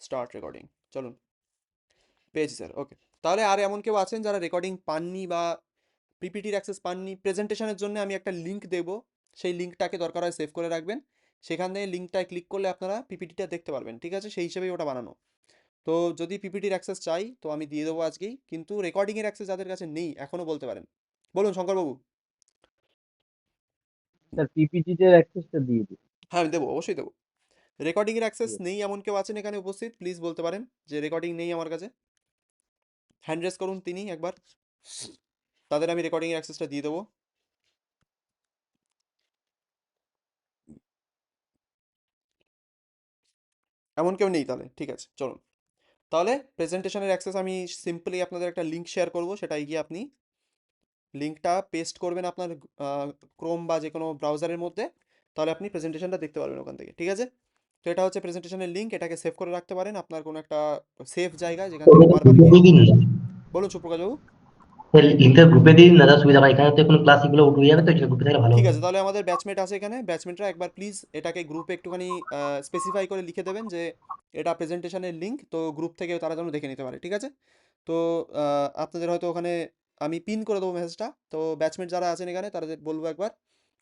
Start recording. চলুন, পেয়েছি sir, ওকে। তাহলে আর এমন কেউ আছেন যারা রেকর্ডিং পাননি বা পিপিটির অ্যাক্সেস পাননি? প্রেজেন্টেশনের জন্য আমি একটা লিঙ্ক দেব, সেই লিঙ্কটাকে দরকার হয় সেভ করে রাখবেন। সেখান থেকে লিঙ্কটায় ক্লিক করলে আপনারা পিপিটিটা দেখতে পারবেন, ঠিক আছে? সেই হিসেবেই ওটা বানানো। তো যদি পিপিটির অ্যাক্সেস চাই তো আমি দিয়ে দেবো আজকেই, কিন্তু রেকর্ডিংয়ের অ্যাক্সেস যাদের কাছে নেই এখনও বলতে পারেন। বলুন শঙ্করবাবু। স্যার পিপিটির অ্যাক্সেসটা দিয়ে দিন। হ্যাঁ, আমি দেবো, অবশ্যই দেবো। রেকর্ডিংয়ের অ্যাক্সেস ঠিক আছে। নেই এমন কেউ আছেন এখানে উপস্থিত? প্লিজ বলতে পারেন যে রেকর্ডিং নেই আমার কাছে। হ্যান্ড রেজ করুন তিনি একবার, তাদের আমি রেকর্ডিংয়ের অ্যাক্সেসটা দিয়ে দেবো। এমন কেউ নেই তাহলে, ঠিক আছে চলুন। তাহলে প্রেজেন্টেশনের অ্যাক্সেস আমি সিম্পলি আপনাদের একটা লিঙ্ক শেয়ার করব, সেটাই গিয়ে আপনি লিঙ্কটা পেস্ট করবেন আপনার ক্রোম বা যে কোনো ব্রাউজারের মধ্যে। তাহলে আপনি প্রেজেন্টেশনটা দেখতে পারবেন ওখান থেকে, ঠিক আছে? তো এটা হচ্ছে প্রেজেন্টেশনের লিঙ্ক, এটাকে সেভ করে রাখতে পারেন আপনার কোনো একটা সেফ জায়গায়, যেখান থেকে বারবার গ্রুপে গিয়ে। দিয়ে দিন না। বলুন সুপ্রকাশ বাবু। লিঙ্কটা গ্রুপে দিয়ে দিন না, তাহলে সুবিধা হয়। এখানে তো কোনো ক্লাস এগুলো উঠে যাবে, তো গ্রুপে থাকলে ভালো ঠিক হতো। আছে, তাহলে আমাদের ব্যাচমেট আছে এখানে, ব্যাচমেটরা একবার প্লিজ এটাকে গ্রুপে একটুখানি স্পেসিফাই করে লিখে দেবেন যে এটা প্রেজেন্টেশনের লিঙ্ক, তো গ্রুপ থেকে তারা যেন দেখে নিতে পারে, ঠিক আছে? তো আপনাদের হয়তো ওখানে আমি পিন করে দেবো মেসেজটা, তো ব্যাচমেট যারা আছেন এখানে তাদের বলবো একবার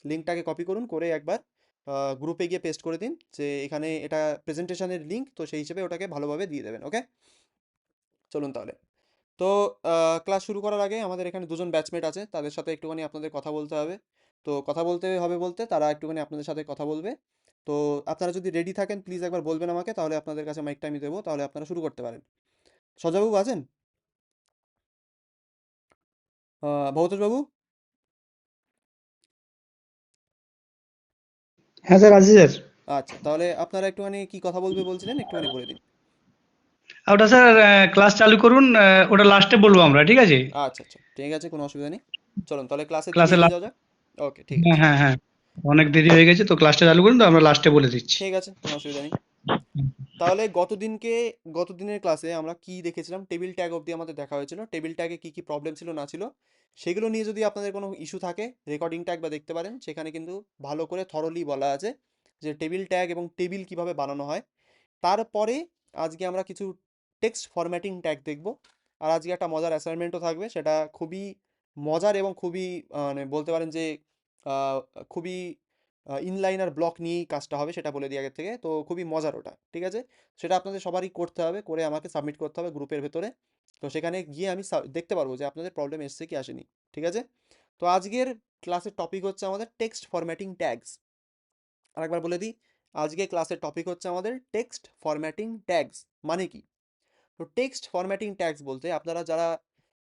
লিঙ্কটাকে কপি করুন, করে একবার গ্রুপে গিয়ে পেস্ট করে দিন যে এখানে এটা প্রেজেন্টেশনের লিঙ্ক, তো সেই হিসেবে ওটাকে ভালোভাবে দিয়ে দেবেন, ওকে? চলুন তাহলে। তো ক্লাস শুরু করার আগে আমাদের এখানে দুজন ব্যাচমেট আছে, তাদের সাথে একটুখানি আপনাদের কথা বলতে হবে। তো কথা বলতে হবে বলতে তারা একটুখানি আপনাদের সাথে কথা বলবে। তো আপনারা যদি রেডি থাকেন প্লিজ একবার বলবেন আমাকে, তাহলে আপনাদের কাছে মাইকটা আমি দেবো, তাহলে আপনারা শুরু করতে পারেন। সজাবাবু আছেন? ভৌতোষ বাবু? হ্যাঁ স্যার, আছি স্যার। আচ্ছা, তাহলে আপনারা একটুখানি কি কথা বলবে বলছিলেন, একটুখানি বলে দিন। ওটা স্যার ক্লাস চালু করুন, ওটা লাস্টে বলবো আমরা, ঠিক আছে? আচ্ছা আচ্ছা, ঠিক আছে, কোনো অসুবিধা নেই। চলুন তাহলে ক্লাসের দিকে ক্লাসের এগিয়ে লাস্ট। যাওয়া যাক। ওকে, ঠিক হ্যাঁ আছে। হ্যাঁ হ্যাঁ, অনেক দেরি হয়ে গেছে, তো ক্লাসটা চালু করুন, তো আমরা লাস্টে বলে দিচ্ছি। ঠিক আছে, কোনো অসুবিধা নেই। তাহলে গতদিনের ক্লাসে আমরা কি দেখেছিলাম? টেবিল ট্যাগ অবধি আমাদের দেখা হয়েছিল। টেবিল ট্যাগে কি কি প্রবলেম ছিল না ছিল সেগুলো নিয়ে যদি আপনাদের কোনো ইস্যু থাকে রেকর্ডিংটা একবার দেখতে পারেন, সেখানে কিন্তু ভালো করে থরলি বলা আছে যে টেবিল ট্যাগ এবং টেবিল কিভাবে বানানো হয়। তারপরে আজকে আমরা কিছু টেক্সট ফরম্যাটিং ট্যাগ দেখব। আর আজকে একটা মজার অ্যাসাইনমেন্টও থাকবে, সেটা খুবই মজার এবং খুবই মানে বলতে পারেন যে আহ, খুবই ইনলাইনার ব্লক নিয়েই কাজটা হবে, সেটা বলে দিই আগের থেকে। তো খুবই মজার ওটা, ঠিক আছে? সেটা আপনাদের সবারই করতে হবে, করে আমাকে সাবমিট করতে হবে গ্রুপের ভেতরে। তো সেখানে গিয়ে আমি দেখতে পারবো যে আপনাদের প্রবলেম এসছে কি আসেনি, ঠিক আছে? তো আজকের ক্লাসের টপিক হচ্ছে আমাদের টেক্সট ফরম্যাটিং ট্যাগস। আরেকবার বলে দিই, আজকে ক্লাসের টপিক হচ্ছে আমাদের টেক্সট ফরম্যাটিং ট্যাগস। মানে কি? তো টেক্সট ফরম্যাটিং ট্যাগস বলতে আপনারা যারা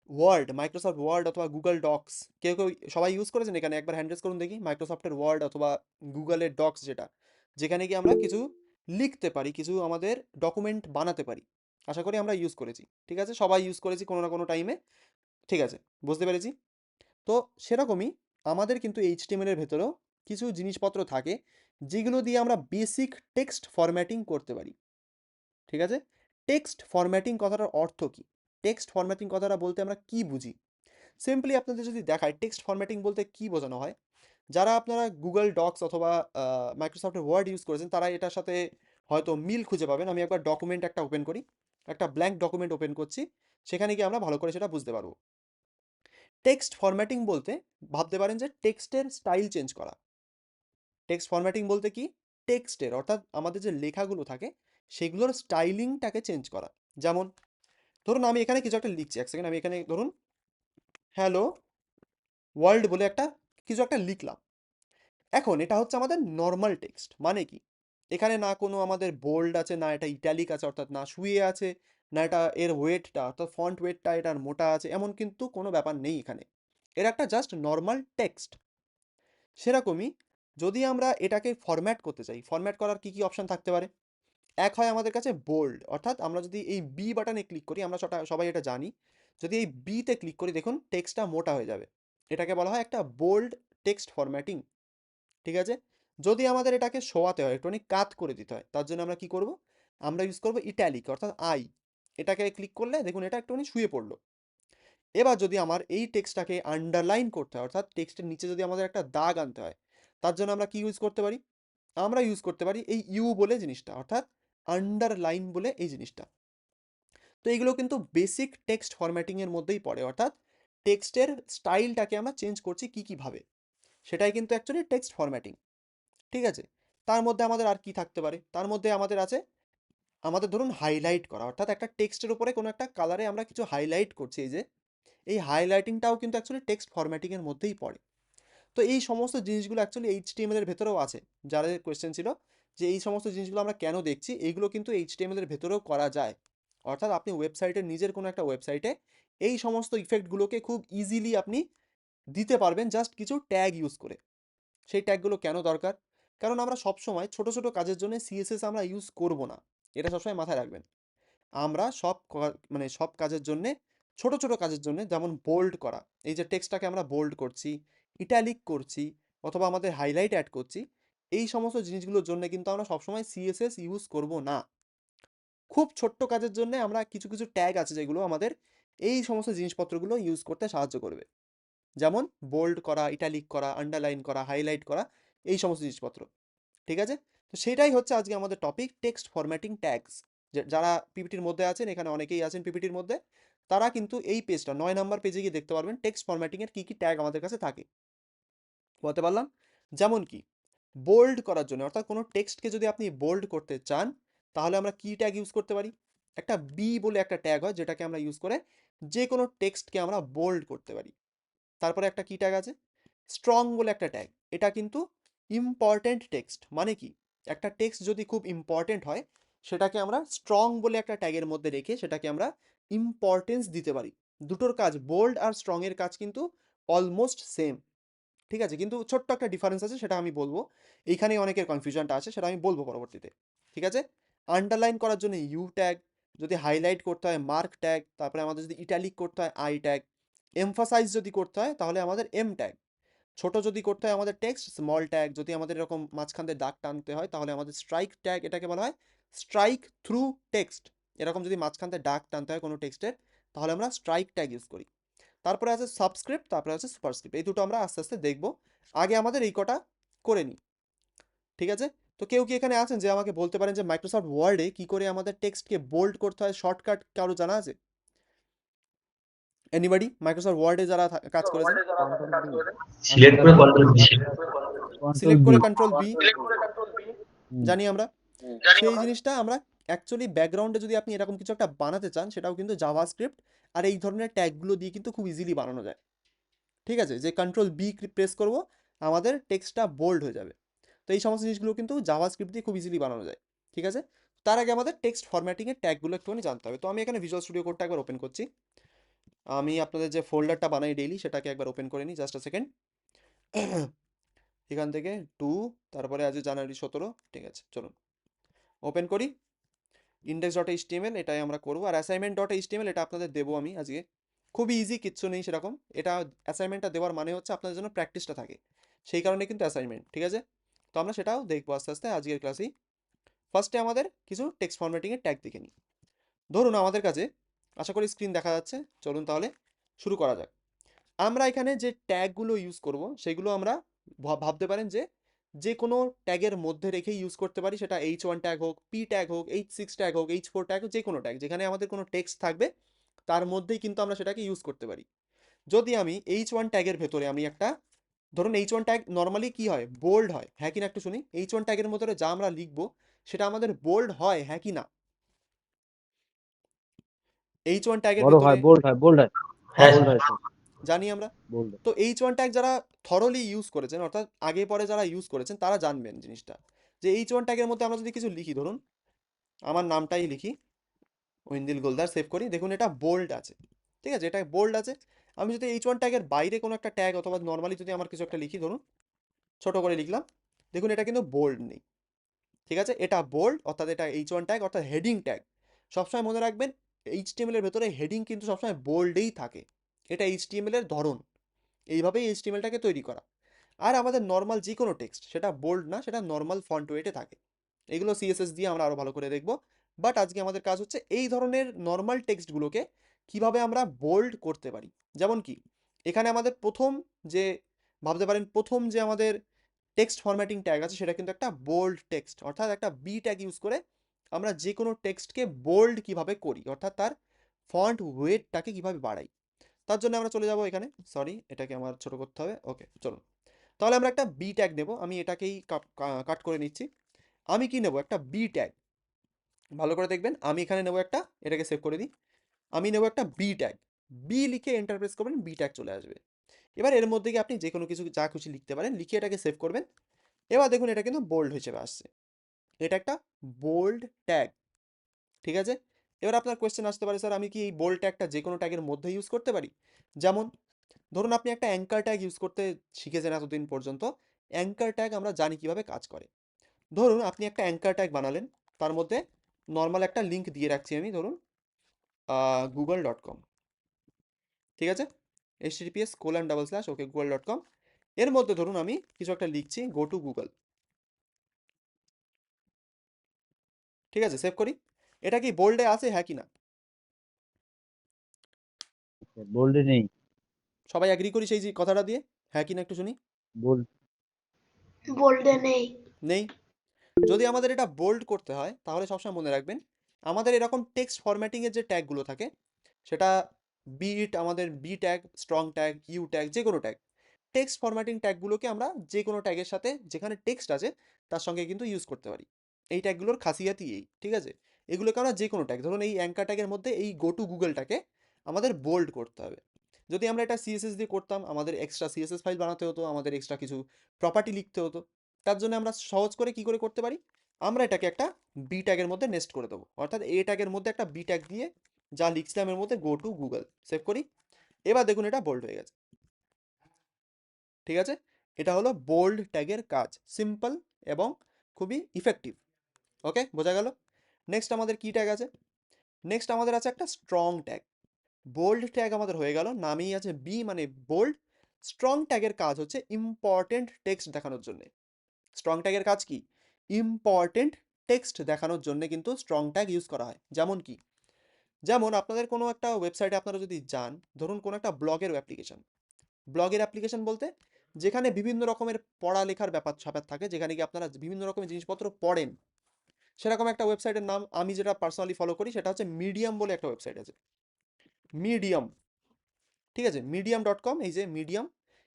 ওয়ার্ড, মাইক্রোসফট ওয়ার্ড অথবা গুগল ডক্স, কেউ কেউ সবাই ইউজ করেছেন এখানে? একবার হ্যান্ড রেজ করুন দেখি। মাইক্রোসফটের ওয়ার্ড অথবা গুগলের ডক্স, যেটা যেখানে কি আমরা কিছু লিখতে পারি, কিছু আমাদের ডকুমেন্ট বানাতে পারি, আশা করি আমরা ইউজ করেছি, ঠিক আছে? সবাই ইউজ করেছি কোনো না কোনো টাইমে, ঠিক আছে? বুঝতে পেরেছি। তো সেরকমই আমাদের কিন্তু এইচটিএমএল এর ভেতরেও কিছু জিনিসপত্র থাকে যেগুলো দিয়ে আমরা বেসিক টেক্সট ফরম্যাটিং করতে পারি, ঠিক আছে? টেক্সট ফরম্যাটিং কথাটার অর্থ কি? টেক্সট ফরম্যাটিং কথাটা বলতে আমরা কি বুঝি? সিম্পলি আপনাদের যদি দেখায় টেক্সট ফরম্যাটিং বলতে কি বোঝানো হয়, যারা আপনারা গুগল ডক্স অথবা মাইক্রোসফটের ওয়ার্ড ইউজ করেছেন তারা এটার সাথে হয়তো মিল খুঁজে পাবেন। আমি একবার ডকুমেন্ট একটা ওপেন করি, একটা ব্ল্যাঙ্ক ডকুমেন্ট ওপেন করছি, সেখানে গিয়ে আমরা ভালো করে সেটা বুঝতে পারবো। টেক্সট ফরম্যাটিং বলতে ভাবতে পারেন যে টেক্সটের স্টাইল চেঞ্জ করা। টেক্সট ফরম্যাটিং বলতে কি? টেক্সটের অর্থাৎ আমাদের যে লেখাগুলো থাকে সেগুলোর স্টাইলিংটাকে চেঞ্জ করা। যেমন ধরুন আমি এখানে কিছু একটা লিখছি, এক সেকেন্ড, আমি এখানে ধরুন হ্যালো ওয়ার্ল্ড বলে একটা কিছু একটা লিখলাম। এখন এটা হচ্ছে আমাদের নর্মাল টেক্সট। মানে কি? এখানে না কোনো আমাদের বোল্ড আছে, না এটা ইটালিক আছে অর্থাৎ না শুয়ে আছে, না এটা এর ওয়েটটা অর্থাৎ ফন্ট ওয়েটটা এটার মোটা আছে, এমন কিন্তু কোনো ব্যাপার নেই এখানে। এর একটা জাস্ট নর্মাল টেক্সট। সেরকমই যদি আমরা এটাকে ফরম্যাট করতে চাই, ফরম্যাট করার কি কি অপশন থাকতে পারে? এক হয় আমাদের কাছে বোল্ড, অর্থাৎ আমরা যদি এই বি বাটনে ক্লিক করি, আমরা সবাই এটা জানি, যদি এই বিতে ক্লিক করি দেখুন টেক্সটটা মোটা হয়ে যাবে। এটাকে বলা হয় একটা বোল্ড টেক্সট ফরম্যাটিং, ঠিক আছে? যদি আমাদের এটাকে শোয়াতে হয়, একটুখানি কাত করে দিতে হয়, তার জন্য আমরা কি করব? আমরা ইউজ করব ইটালিক অর্থাৎ আই। এটাকে ক্লিক করলে দেখুন এটা একটুখানি শুয়ে পড়লো। এবার যদি আমার এই টেক্সটটাকে আন্ডারলাইন করতে হয়, অর্থাৎ টেক্সটের নিচে যদি আমাদের একটা দাগ আনতে হয়, তার জন্য আমরা কি ইউজ করতে পারি? আমরা ইউজ করতে পারি এই ইউ বলে জিনিসটা, অর্থাৎ আন্ডারলাইন বলে এই জিনিসটা। তো এইগুলো কিন্তু বেসিক টেক্সট ফরম্যাটিংয়ের মধ্যেই পড়ে, অর্থাৎ টেক্সটের স্টাইলটাকে আমরা চেঞ্জ করছি কীভাবে, সেটাই কিন্তু অ্যাকচুয়ালি টেক্সট ফরম্যাটিং। ঠিক আছে, তার মধ্যে আমাদের আর কি থাকতে পারে, তার মধ্যে আমাদের আছে আমাদের ধরুন হাইলাইট করা, অর্থাৎ একটা টেক্সটের উপরে কোনো একটা কালারে আমরা কিছু হাইলাইট করছি, এই যে এই হাইলাইটিংটাও কিন্তু অ্যাকচুয়ালি টেক্সট ফরম্যাটিংয়ের মধ্যেই পড়ে। তো এই সমস্ত জিনিসগুলো অ্যাকচুয়ালি এইচটিএমএল এর ভেতরেও আছে। যাদের কোয়েশ্চেন ছিল যে এই সমস্ত জিনিসগুলো আমরা কেন দেখছি, এইগুলো কিন্তু এইচটিএমএল এর ভেতরেও করা যায়। অর্থাৎ আপনি ওয়েবসাইটের নিজের কোনো একটা ওয়েবসাইটে এই সমস্ত ইফেক্টগুলোকে খুব ইজিলি আপনি দিতে পারবেন জাস্ট কিছু ট্যাগ ইউজ করে। সেই ট্যাগগুলো কেন দরকার? কারণ আমরা সবসময় ছোট ছোট কাজের জন্য সিএসএস আমরা ইউজ করব না, এটা সবসময় মাথায় রাখবেন। আমরা মানে সব কাজের জন্যে, ছোট ছোট কাজের জন্য, যেমন বোল্ড করা, এই যে টেক্সটটাকে আমরা বোল্ড করছি, ইটালিক করছি, অথবা আমাদের হাইলাইট অ্যাড করছি, এই সমস্ত জিনিসগুলোর জন্য কিন্তু আমরা সবসময় সিএসএস ইউজ করব না। খুব ছোট্ট কাজের জন্য আমরা কিছু কিছু ট্যাগ আছে যেগুলো আমাদের এই সমস্ত জিনিসপত্রগুলো ইউজ করতে সাহায্য করবে, যেমন বোল্ড করা, ইটালিক করা, আন্ডারলাইন করা, হাইলাইট করা, এই সমস্ত জিনিসপত্র। ঠিক আছে, তো সেটাই হচ্ছে আজকে আমাদের টপিক, টেক্সট ফরম্যাটিং ট্যাগস। যারা পিপিটির মধ্যে আছেন, এখানে অনেকেই আছেন পিপিটির মধ্যে, তারা কিন্তু এই পেজটা 9 নম্বর পেজে গিয়ে দেখতে পারবেন টেক্সট ফরম্যাটিংয়ের কী কী ট্যাগ আমাদের কাছে থাকে। বলতে পারলাম, যেমন কি বোল্ড করার জন্য, অর্থাৎ কোনো টেক্সটকে যদি আপনি বোল্ড করতে চান, তাহলে আমরা কি ট্যাগ ইউজ করতে পারি? একটা বি বলে একটা ট্যাগ হয়, যেটাকে আমরা ইউজ করে যে কোনো টেক্সটকে আমরা বোল্ড করতে পারি। তারপরে একটা কি ট্যাগ আছে? স্ট্রং বলে একটা ট্যাগ। এটা কিন্তু ইম্পর্ট্যান্ট টেক্সট, মানে কি একটা টেক্সট যদি খুব ইম্পর্ট্যান্ট হয়, সেটাকে আমরা স্ট্রং বলে একটা ট্যাগের মধ্যে রেখে সেটাকে আমরা ইম্পর্টেন্স দিতে পারি। দুটোর কাজ, বোল্ড আর স্ট্রং এর কাজ কিন্তু অলমোস্ট সেম। ঠিক আছে, কিন্তু ছোট্ট একটা ডিফারেন্স আছে, সেটা আমি বলবো। এইখানেই অনেকের কনফিউশনটা আছে, সেটা আমি বলবো পরবর্তীতে। ঠিক আছে, আন্ডারলাইন করার জন্য ইউ ট্যাগ, যদি হাইলাইট করতে হয় মার্ক ট্যাগ, তারপরে আমাদের যদি ইটালিক করতে হয় আই ট্যাগ, এমফাসাইজ যদি করতে হয় তাহলে আমাদের এম ট্যাগ, ছোট যদি করতে হয় আমাদের টেক্সট স্মল ট্যাগ, যদি আমাদের এরকম মাঝখান দিয়ে দাগ টানতে হয় তাহলে আমাদের স্ট্রাইক ট্যাগ, এটাকে বলা হয় স্ট্রাইক থ্রু টেক্সট। এরকম যদি মাঝখান দিয়ে দাগ টানতে হয় কোনো টেক্সটের, তাহলে আমরা স্ট্রাইক ট্যাগ ইউজ করি। তারপরে আছে সাবস্ক্রিপ্ট, তারপরে আছে সুপারস্ক্রিপ্ট, এই দুটো আমরা আস্তে আস্তে দেখবো। আগে আমাদের এই কটা করে নিই। ঠিক আছে, তো কেউ কি এখানে আছেন যে আমাকে বলতে পারেন যে মাইক্রোসফট ওয়ার্ডে কি করে আমাদের টেক্সটকে বোল্ড করতে হয়, শর্টকাট কারো জানা আছে? এনিবডি মাইক্রোসফট ওয়ার্ডে যারা কাজ করেছেন? সিলেক্ট করে control B. Control select B. করে কন্ট্রোল বি, হুম। জানি আমরা। সেই জিনিসটা আমরা অ্যাকচুয়ালি ব্যাকগ্রাউন্ডে যদি আপনি এরকম কিছু একটা বানাতে চান, সেটাও কিন্তু জাভাস্ক্রিপ্ট আর এই ধরনের ট্যাগগুলো দিয়ে কিন্তু খুব ইজিলি বানানো যায়। ঠিক আছে, যে কন্ট্রোল বি প্রেস করব, আমাদের টেক্সটটা বোল্ড হয়ে যাবে। তো এই সমস্ত জিনিসগুলো কিন্তু জাভাস্ক্রিপ্ট দিয়ে খুব ইজিলি বানানো যায়। ঠিক আছে, তার আগে আমাদের টেক্সট ফরম্যাটিংয়ের ট্যাগগুলো একটুখানি জানতে হবে। তো আমি এখানে ভিজুয়াল স্টুডিও কোডটা একবার ওপেন করছি। আমি আপনাদের যে ফোল্ডারটা বানাই ডেইলি, সেটাকে একবার ওপেন করে নিই, জাস্ট আ সেকেন্ড। এখান থেকে 2, তারপরে আজ জানুয়ারি 17। ঠিক আছে, চলুন ওপেন করি। index.html এটাই আমরা করবো, আর assignment.html এটা আপনাদের দেবো আমি আজকে। খুবই ইজি, কিচ্ছু নেই সেরকম। এটা অ্যাসাইনমেন্টটা দেওয়ার মানে হচ্ছে আপনাদের জন্য প্র্যাকটিসটা থাকে, সেই কারণে কিন্তু অ্যাসাইনমেন্ট। ঠিক আছে, তো আমরা সেটাও দেখবো আস্তে আস্তে আজকের ক্লাসেই। ফার্স্টে আমাদের কিছু টেক্সট ফরম্যাটিংয়ের ট্যাগ দেখে নিই। ধরুন আমাদের কাছে, আশা করি স্ক্রিন দেখা যাচ্ছে, চলুন তাহলে শুরু করা যাক। আমরা এখানে যে ট্যাগগুলো ইউজ করব, সেগুলো আমরা ভাবতে পারেন যে যে কোনো ট্যাগের মধ্যে রেখেই ইউজ করতে পারি, সেটা H1 ট্যাগ হোক, P ট্যাগ হোক, H6 ট্যাগ হোক, H4 ট্যাগ হোক, যে কোনো ট্যাগ যেখানে আমাদের কোনো টেক্সট থাকবে তার মধ্যেই কিন্তু আমরা সেটাকে ইউজ করতে পারি। যদি আমি H1 ট্যাগের ভেতরে আমি একটা, ধরুন H1 ট্যাগ নর্মালি কি হয়, বোল্ড হয়, হ্যাঁ কি না একটু শুনি। H1 ট্যাগের মধ্যে যা আমরা লিখবো সেটা আমাদের বোল্ড হয়, হ্যাঁ কি না? H1 ট্যাগের বড় ভেতরে হয়, বোল্ড হয়, বোল্ড হয়, হ্যাঁ বোল্ড স্যার। হয় স্যার, জানি আমরা। বোল্ড হয়। তো H1 ট্যাগ যারা থরলি ইউজ করেছেন, অর্থাৎ আগে পরে যারা ইউজ করেছেন, তারা জানবেন জিনিসটা, যে H1 ট্যাগের মধ্যে আমরা যদি কিছু লিখি, ধরুন আমার নামটাই লিখি, ঐন্দিল গোলদার, সেভ করি, দেখুন এটা বোল্ড আছে। ঠিক আছে, এটা বোল্ড আছে। আমি যদি H1 ট্যাগের বাইরে কোনো একটা ট্যাগ অথবা নর্মালি যদি আমার কিছু একটা লিখি, ধরুন ছোট করে লিখলাম, দেখুন এটা কিন্তু বোল্ড নেই। ঠিক আছে, এটা বোল্ড, অর্থাৎ এটা H1 ট্যাগ, অর্থাৎ হেডিং ট্যাগ। সবসময় মনে রাখবেন HTML এর ভেতরে হেডিং কিন্তু সবসময় বোল্ডেই থাকে, এটা HTML এর ধরন, এইভাবেই HTMLটাকে তৈরি করা। আর আমাদের নর্মাল যে কোনো টেক্সট, সেটা বোল্ড না, সেটা নর্মাল ফন্ট ওয়েটে থাকে। এগুলো সিএসএস দিয়ে আমরা আরও ভালো করে দেখব। বাট আজকে আমাদের কাজ হচ্ছে এই ধরনের নর্মাল টেক্সটগুলোকে কিভাবে আমরা বোল্ড করতে পারি। যেমন কি এখানে আমাদের প্রথম যে, ভাবতে পারেন প্রথম যে আমাদের টেক্সট ফরম্যাটিং ট্যাগ আছে, সেটা কিন্তু একটা বোল্ড টেক্সট, অর্থাৎ একটা বি ট্যাগ ইউজ করে আমরা যে কোনো টেক্সটকে বোল্ড কিভাবে করি, অর্থাৎ তার ফন্ট ওয়েটটাকে কিভাবে বাড়াই। তার জন্য আমরা চলে যাব এখানে, সরি এটাকে আমার ছোট করতে হবে, ওকে চলুন। তাহলে আমরা একটা বি ট্যাগ নেব, আমি এটাকেই কাট করে নিচ্ছি। আমি কি নেব, একটা বি ট্যাগ। ভালো করে দেখবেন, আমি এখানে নেব একটা, এটাকে সেভ করে দিই। আমি নেব একটা বি ট্যাগ, বি লিখে এন্টার প্রেস করবেন, বি ট্যাগ চলে আসবে। এবার এর মধ্যে গিয়ে আপনি যে কোনো কিছু যা খুশি লিখতে পারেন, লিখে এটাকে সেভ করবেন। এবার দেখুন এটা কিন্তু বোল্ড হিসেবে আসছে, এটা একটা বোল্ড ট্যাগ, ঠিক আছে। এবার আপনার কোয়েশ্চেন আসতে পারে, স্যার আমি কি এই বোল্ড ট্যাগটা যে কোনো ট্যাগের মধ্যে ইউজ করতে পারি? যেমন ধরুন আপনি একটা অ্যাঙ্কার ট্যাগ ইউজ করতে শিখেছেন এতদিন পর্যন্ত, অ্যাঙ্কার ট্যাগ আমরা জানি কিভাবে কাজ করে। ধরুন আপনি একটা অ্যাঙ্কার ট্যাগ বানালেন, তার মধ্যে নর্মাল একটা লিঙ্ক দিয়ে রাখছি আমি, ধরুন google.com, ঠিক আছে, https:// ওকে google.com। এর মধ্যে ধরুন আমি কিছু একটা লিখছি, গো টু গুগল, ঠিক আছে, সেভ করি। এটা কি বোল্ডে আছে, হ্যাঁ কি না? বোল্ডে নেই। সবাই অ্যাগ্রি করি সেই যে কথাটা দিয়ে, হ্যাঁ কি না একটু শুনি। বোল্ড বোল্ডে নেই। নেই। যদি আমাদের এটা বোল্ড করতে হয় তাহলে সবসময় মনে রাখবেন, আমাদের এরকম টেক্সট ফরম্যাটিংয়ের যে ট্যাগগুলো থাকে, সেটা বিট আমাদের B tag, strong tag, U tag, যে কোনো ট্যাগ, টেক্সট ফরম্যাটিং ট্যাগগুলোকে আমরা যে কোনো ট্যাগের সাথে যেখানে টেক্সট আছে তার সঙ্গে কিন্তু ইউজ করতে পারি। এই ট্যাগগুলোর খাসিয়াতই এই, ঠিক আছে। এগুলোকে আমরা যে কোনো ট্যাগ, ধরুন এই অ্যাঙ্কার ট্যাগের মধ্যে এই গো টু গুগলটাকে আমাদের বোল্ড করতে হবে। যদি আমরা এটা সিএসএস দিয়ে করতাম, আমাদের এক্সট্রা সিএসএস ফাইল বানাতে হতো, আমাদের এক্সট্রা কিছু প্রপার্টি লিখতে হতো। তার জন্য আমরা সহজ করে কি করে করতে পারি, আমরা এটাকে একটা বি ট্যাগের মধ্যে নেস্ট করে দেবো, অর্থাৎ এ ট্যাগের মধ্যে একটা বি ট্যাগ দিয়ে যা লিখছিলাম এর মধ্যে গো টু গুগল সেভ করি। এবার দেখুন এটা বোল্ড হয়ে গেছে, ঠিক আছে। এটা হলো বোল্ড ট্যাগের কাজ, সিম্পল এবং খুবই ইফেক্টিভ। ওকে, বোঝা গেল। নেক্সট আমাদের কি ট্যাগ আছে, নেক্সট আমাদের আছে একটা স্ট্রং ট্যাগ। বোল্ড ট্যাগ আমাদের হয়ে গেল, নামেই আছে বি মানে বোল্ড। স্ট্রং ট্যাগের কাজ হচ্ছে ইম্পর্টেন্ট টেক্সট দেখানোর জন্য। স্ট্রং ট্যাগের কাজ কি, ইম্পর্টেন্ট টেক্সট দেখানোর জন্য কিন্তু স্ট্রং ট্যাগ ইউজ করা হয়। যেমন কি, যেমন আপনাদের কোনো একটা ওয়েবসাইটে আপনারা যদি যান, ধরুন কোনো একটা ব্লগের অ্যাপ্লিকেশন, ব্লগের অ্যাপ্লিকেশন বলতে যেখানে বিভিন্ন রকমের পড়ালেখার ব্যাপার স্যাপার থাকে, যেখানে কি আপনারা বিভিন্ন রকমের জিনিসপত্র পড়েন, সেরকম একটা ওয়েবসাইটের নাম আমি যেটা পার্সোনালি ফলো করি সেটা হচ্ছে মিডিয়াম বলে একটা ওয়েবসাইট আছে, মিডিয়াম, ঠিক আছে, medium.com, এই যে মিডিয়াম,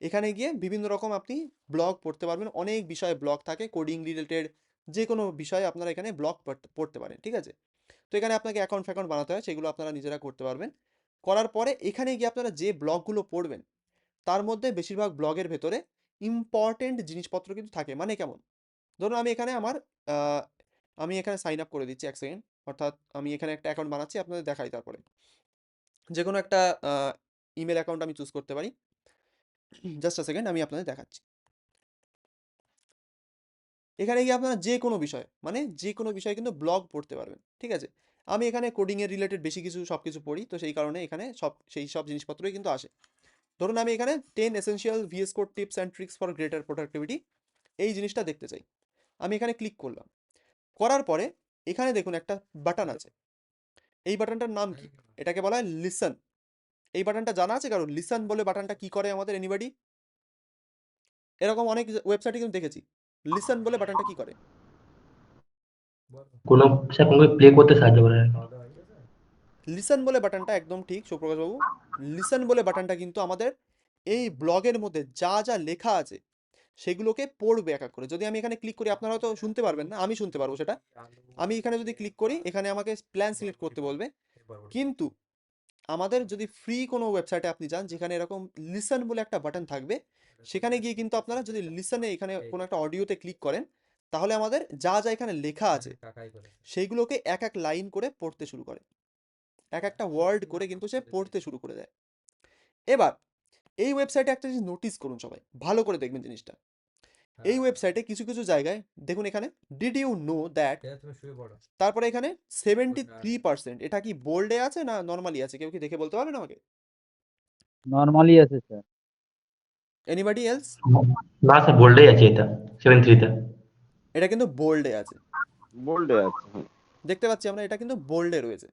এখানে গিয়ে বিভিন্ন রকম আপনি ব্লগ পড়তে পারবেন, অনেক বিষয়ে ব্লগ থাকে, কোডিং রিলেটেড যে কোনো বিষয়ে আপনারা এখানে ব্লগ পড়তে পারেন, ঠিক আছে। তো এখানে আপনাকে অ্যাকাউন্ট ফ্যাকাউন্ট বানাতে হয়, সেগুলো আপনারা নিজেরা করতে পারবেন। করার পরে এখানে গিয়ে আপনারা যে ব্লগগুলো পড়বেন তার মধ্যে বেশিরভাগ ব্লগের ভেতরে ইম্পর্টেন্ট জিনিসপত্র কিন্তু থাকে। মানে কেমন, ধরুন আমি এখানে আমার আহ, আমি এখানে সাইন আপ করে দিচ্ছি, এক সেকেন্ড, অর্থাৎ আমি এখানে একটা অ্যাকাউন্ট বানাচ্ছি, আপনাদের দেখাই। তারপরে যে কোনো একটা ইমেল অ্যাকাউন্ট আমি চুজ করতে পারি, জাস্ট আ সেকেন্ড আমি আপনাদের দেখাচ্ছি। এখানে গিয়ে আপনারা যে কোনো বিষয়, মানে যে কোনো বিষয়ে কিন্তু ব্লগ পড়তে পারবেন, ঠিক আছে। আমি এখানে কোডিংয়ের রিলেটেড বেশি কিছু সব কিছু পড়ি, তো সেই কারণে এখানে সেই সব জিনিসপত্রই কিন্তু আসে। ধরুন আমি এখানে 10 essential VS code tips and tricks for greater productivity, এই জিনিসটা দেখতে চাই। আমি এখানে ক্লিক করলাম, করার পরে এখানে দেখুন একটা বাটন আছে, এই বাটনটার নাম কি, এটাকে বলা হয় লিসন। এই বাটনটা জানা আছে কারণ, লিসন বলে বাটনটা কি করে আমাদের, এনিবডি? এরকম অনেক ওয়েবসাইটে কিন্তু দেখেছি, লিসন বলে বাটনটা কি করে। কোনো স্যার কোনো প্লে করতে সাহায্য করে আর কি। লিসন বলে বাটনটা একদম ঠিক সুপ্রকাশ বাবু, লিসন বলে বাটনটা কিন্তু আমাদের এই ব্লগের মধ্যে যা যা লেখা আছে সেগুলোকে পড়বে এক এক করে। যদি আমি এখানে ক্লিক করি, আপনারা হয়তো শুনতে পারবেন না, আমি শুনতে পারবো সেটা। আমি এখানে যদি ক্লিক করি, এখানে আমাকে প্ল্যান সিলেক্ট করতে বলবে, কিন্তু আমাদের যদি ফ্রি কোনো ওয়েবসাইটে আপনি যান যেখানে এরকম লিসন বলে একটা বাটন থাকবে, সেখানে গিয়ে কিন্তু আপনারা যদি লিসনে এখানে কোনো একটা অডিওতে ক্লিক করেন, তাহলে আমাদের যা যা এখানে লেখা আছে সেইগুলোকে এক এক লাইন করে পড়তে শুরু করে, এক একটা ওয়ার্ড করে কিন্তু সে পড়তে শুরু করে দেয়। এবার এই ওয়েবসাইটে একটা জিনিস নোটিস করুন সবাই, ভালো করে দেখবেন জিনিসটা। এই ওয়েবসাইটে কিছু কিছু জায়গায় দেখুন, এখানে ডিড ইউ নো দ্যাট, তারপরে এখানে 73%, এটা কি বোল্ডে আছে না নর্মালি আছে, কেউ কি দেখে বলতে পারবেন আমাকে? নর্মালি আছে স্যার। Anybody else? না স্যার বোল্ডেই আছে এটা 73-তে। এটা কিন্তু বোল্ডে আছে, বোল্ডে আছে। দেখতে পাচ্ছি আমরা, এটা কিন্তু বোল্ডে রয়েছে।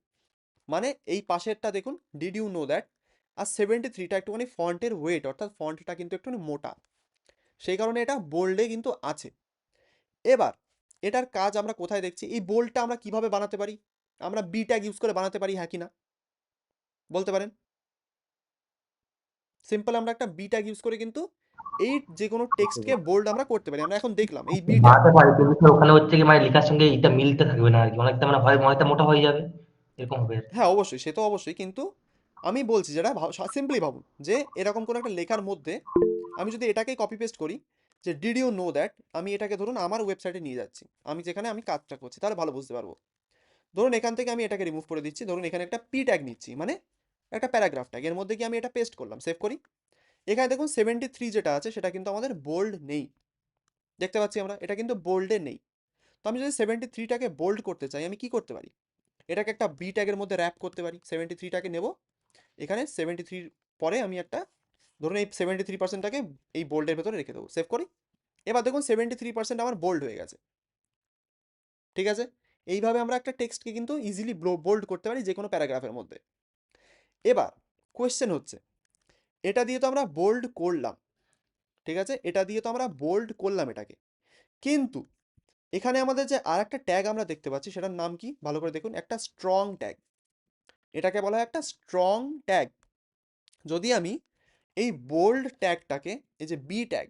মানে এই পাশেরটা দেখুন, ডিড ইউ নো দ্যাট, আর 73টা একটুখানি ফন্টের ওয়েট, অর্থাৎ ফন্টটা কিন্তু একটুখানি মোটা, সেই কারণে এটা বোল্ডে কিন্তু আছে। এবার এটার কাজ আমরা কোথায় দেখছি? এই বোল্ডটা আমরা কিভাবে বানাতে পারি? আমরা বি ট্যাগ ইউজ করে বানাতে পারি, হ্যাঁ কি না? বলতে পারেন। সিম্পল আমরা একটা বি ট্যাগ ইউজ করে কিন্তু এই যে কোনো টেক্সটকে বোল্ড আমরা করতে পারি। আমরা এখন দেখলাম এই বি ট্যাগ। বানাতে পারি, কিন্তু স্যার ওখানে হচ্ছে কি মানে লেখার সঙ্গে এটা মিলতে থাকবে না আর কি, অনেকটা মানে হয় অনেকটা মোটা হয়ে যাবে, এরকম হবে আর কি। হ্যাঁ অবশ্যই, সে তো অবশ্যই, কিন্তু আমি বলছি যেটা সিম্পলি ভাবুন যে এরকম কোনো একটা লেখার মধ্যে আমি যদি এটাকে কপি পেস্ট করি যে ডিড ইউ নো দ্যাট, আমি এটাকে ধরুন আমার ওয়েবসাইটে নিয়ে যাচ্ছি, আমি যেখানে আমি কাজটা করছি, তাহলে ভালো বুঝতে পারবো। ধরুন এখান থেকে আমি এটাকে রিমুভ করে দিচ্ছি, ধরুন এখানে একটা পি ট্যাগ নিচ্ছি, মানে একটা প্যারাগ্রাফ ট্যাগ, এর মধ্যে কি আমি এটা পেস্ট করলাম, সেভ করি। এখানে দেখুন 73 যেটা আছে সেটা কিন্তু আমাদের বোল্ড নেই, দেখতে পাচ্ছি আমরা এটা কিন্তু বোল্ডে নেই। তো আমি যদি 73টাকে বোল্ড করতে চাই আমি কি করতে পারি? এটাকে একটা বি ট্যাগের মধ্যে র্যাপ করতে পারি। 73টাকে নেব, এখানে 73 পরে আমি একটা, ধরুন এই 73%টাকে এই বোল্ডের ভেতরে রেখে দেবো, সেভ করি। এবার দেখুন 73% আমার বোল্ড হয়ে গেছে, ঠিক আছে? এইভাবে আমরা একটা টেক্সটকে কিন্তু ইজিলি বোল্ড করতে পারি যে কোনো প্যারাগ্রাফের মধ্যে। এবার কোয়েশ্চেন হচ্ছে, এটা দিয়ে তো আমরা বোল্ড করলাম, ঠিক আছে, এটা দিয়ে তো আমরা বোল্ড করলাম এটাকে, কিন্তু এখানে আমাদের যে আর একটা ট্যাগ আমরা দেখতে পাচ্ছি সেটার নাম কি ভালো করে দেখুন, একটা স্ট্রং ট্যাগ। এটাকে বলা হয় একটা স্ট্রং ট্যাগ। যদি আমি এই বোল্ড ট্যাগটাকে, এই যে বি ট্যাগ,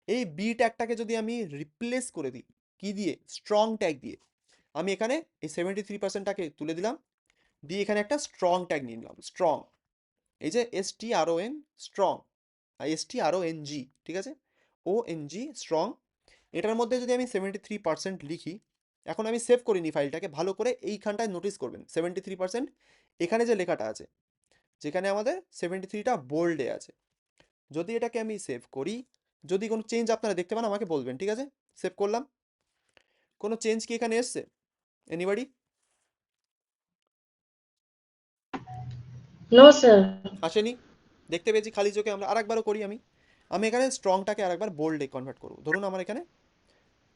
এই বি ট্যাগটাকে যদি আমি রিপ্লেস করে দিই কি দিয়ে? স্ট্রং ট্যাগ দিয়ে। আমি এখানে এই 73%টাকে তুলে দিলাম, দিয়ে এখানে একটা স্ট্রং ট্যাগ নিয়ে নিলাম, স্ট্রং, এই যে STRON, স্ট্রং, STRONG, ঠিক আছে, ONG, স্ট্রং। এটার মধ্যে যদি আমি 73% লিখি, এখন আমি সেভ করিনি ফাইলটাকে, ভালো করে এইখানটায় নোটিস করবেন 73% এখানে যে লেখাটা আছে, যেখানে আমাদের 73টা বোল্ডে আছে। যদি এটাকে আমি সেভ করি, যদি কোনো চেঞ্জ আপনারা দেখতে পান আমাকে বলবেন, ঠিক আছে? সেভ করলাম, কোনো চেঞ্জ কি এখানে এসছে? এনিবডি? No, sir. আসেনি? দেখতে পেয়েছি খালি চোখে। আমরা আরেকবারও করি, আমি আমি এখানে স্ট্রংটাকে আরেকবার বোল্ডে কনভার্ট করব। ধরুন আমার এখানে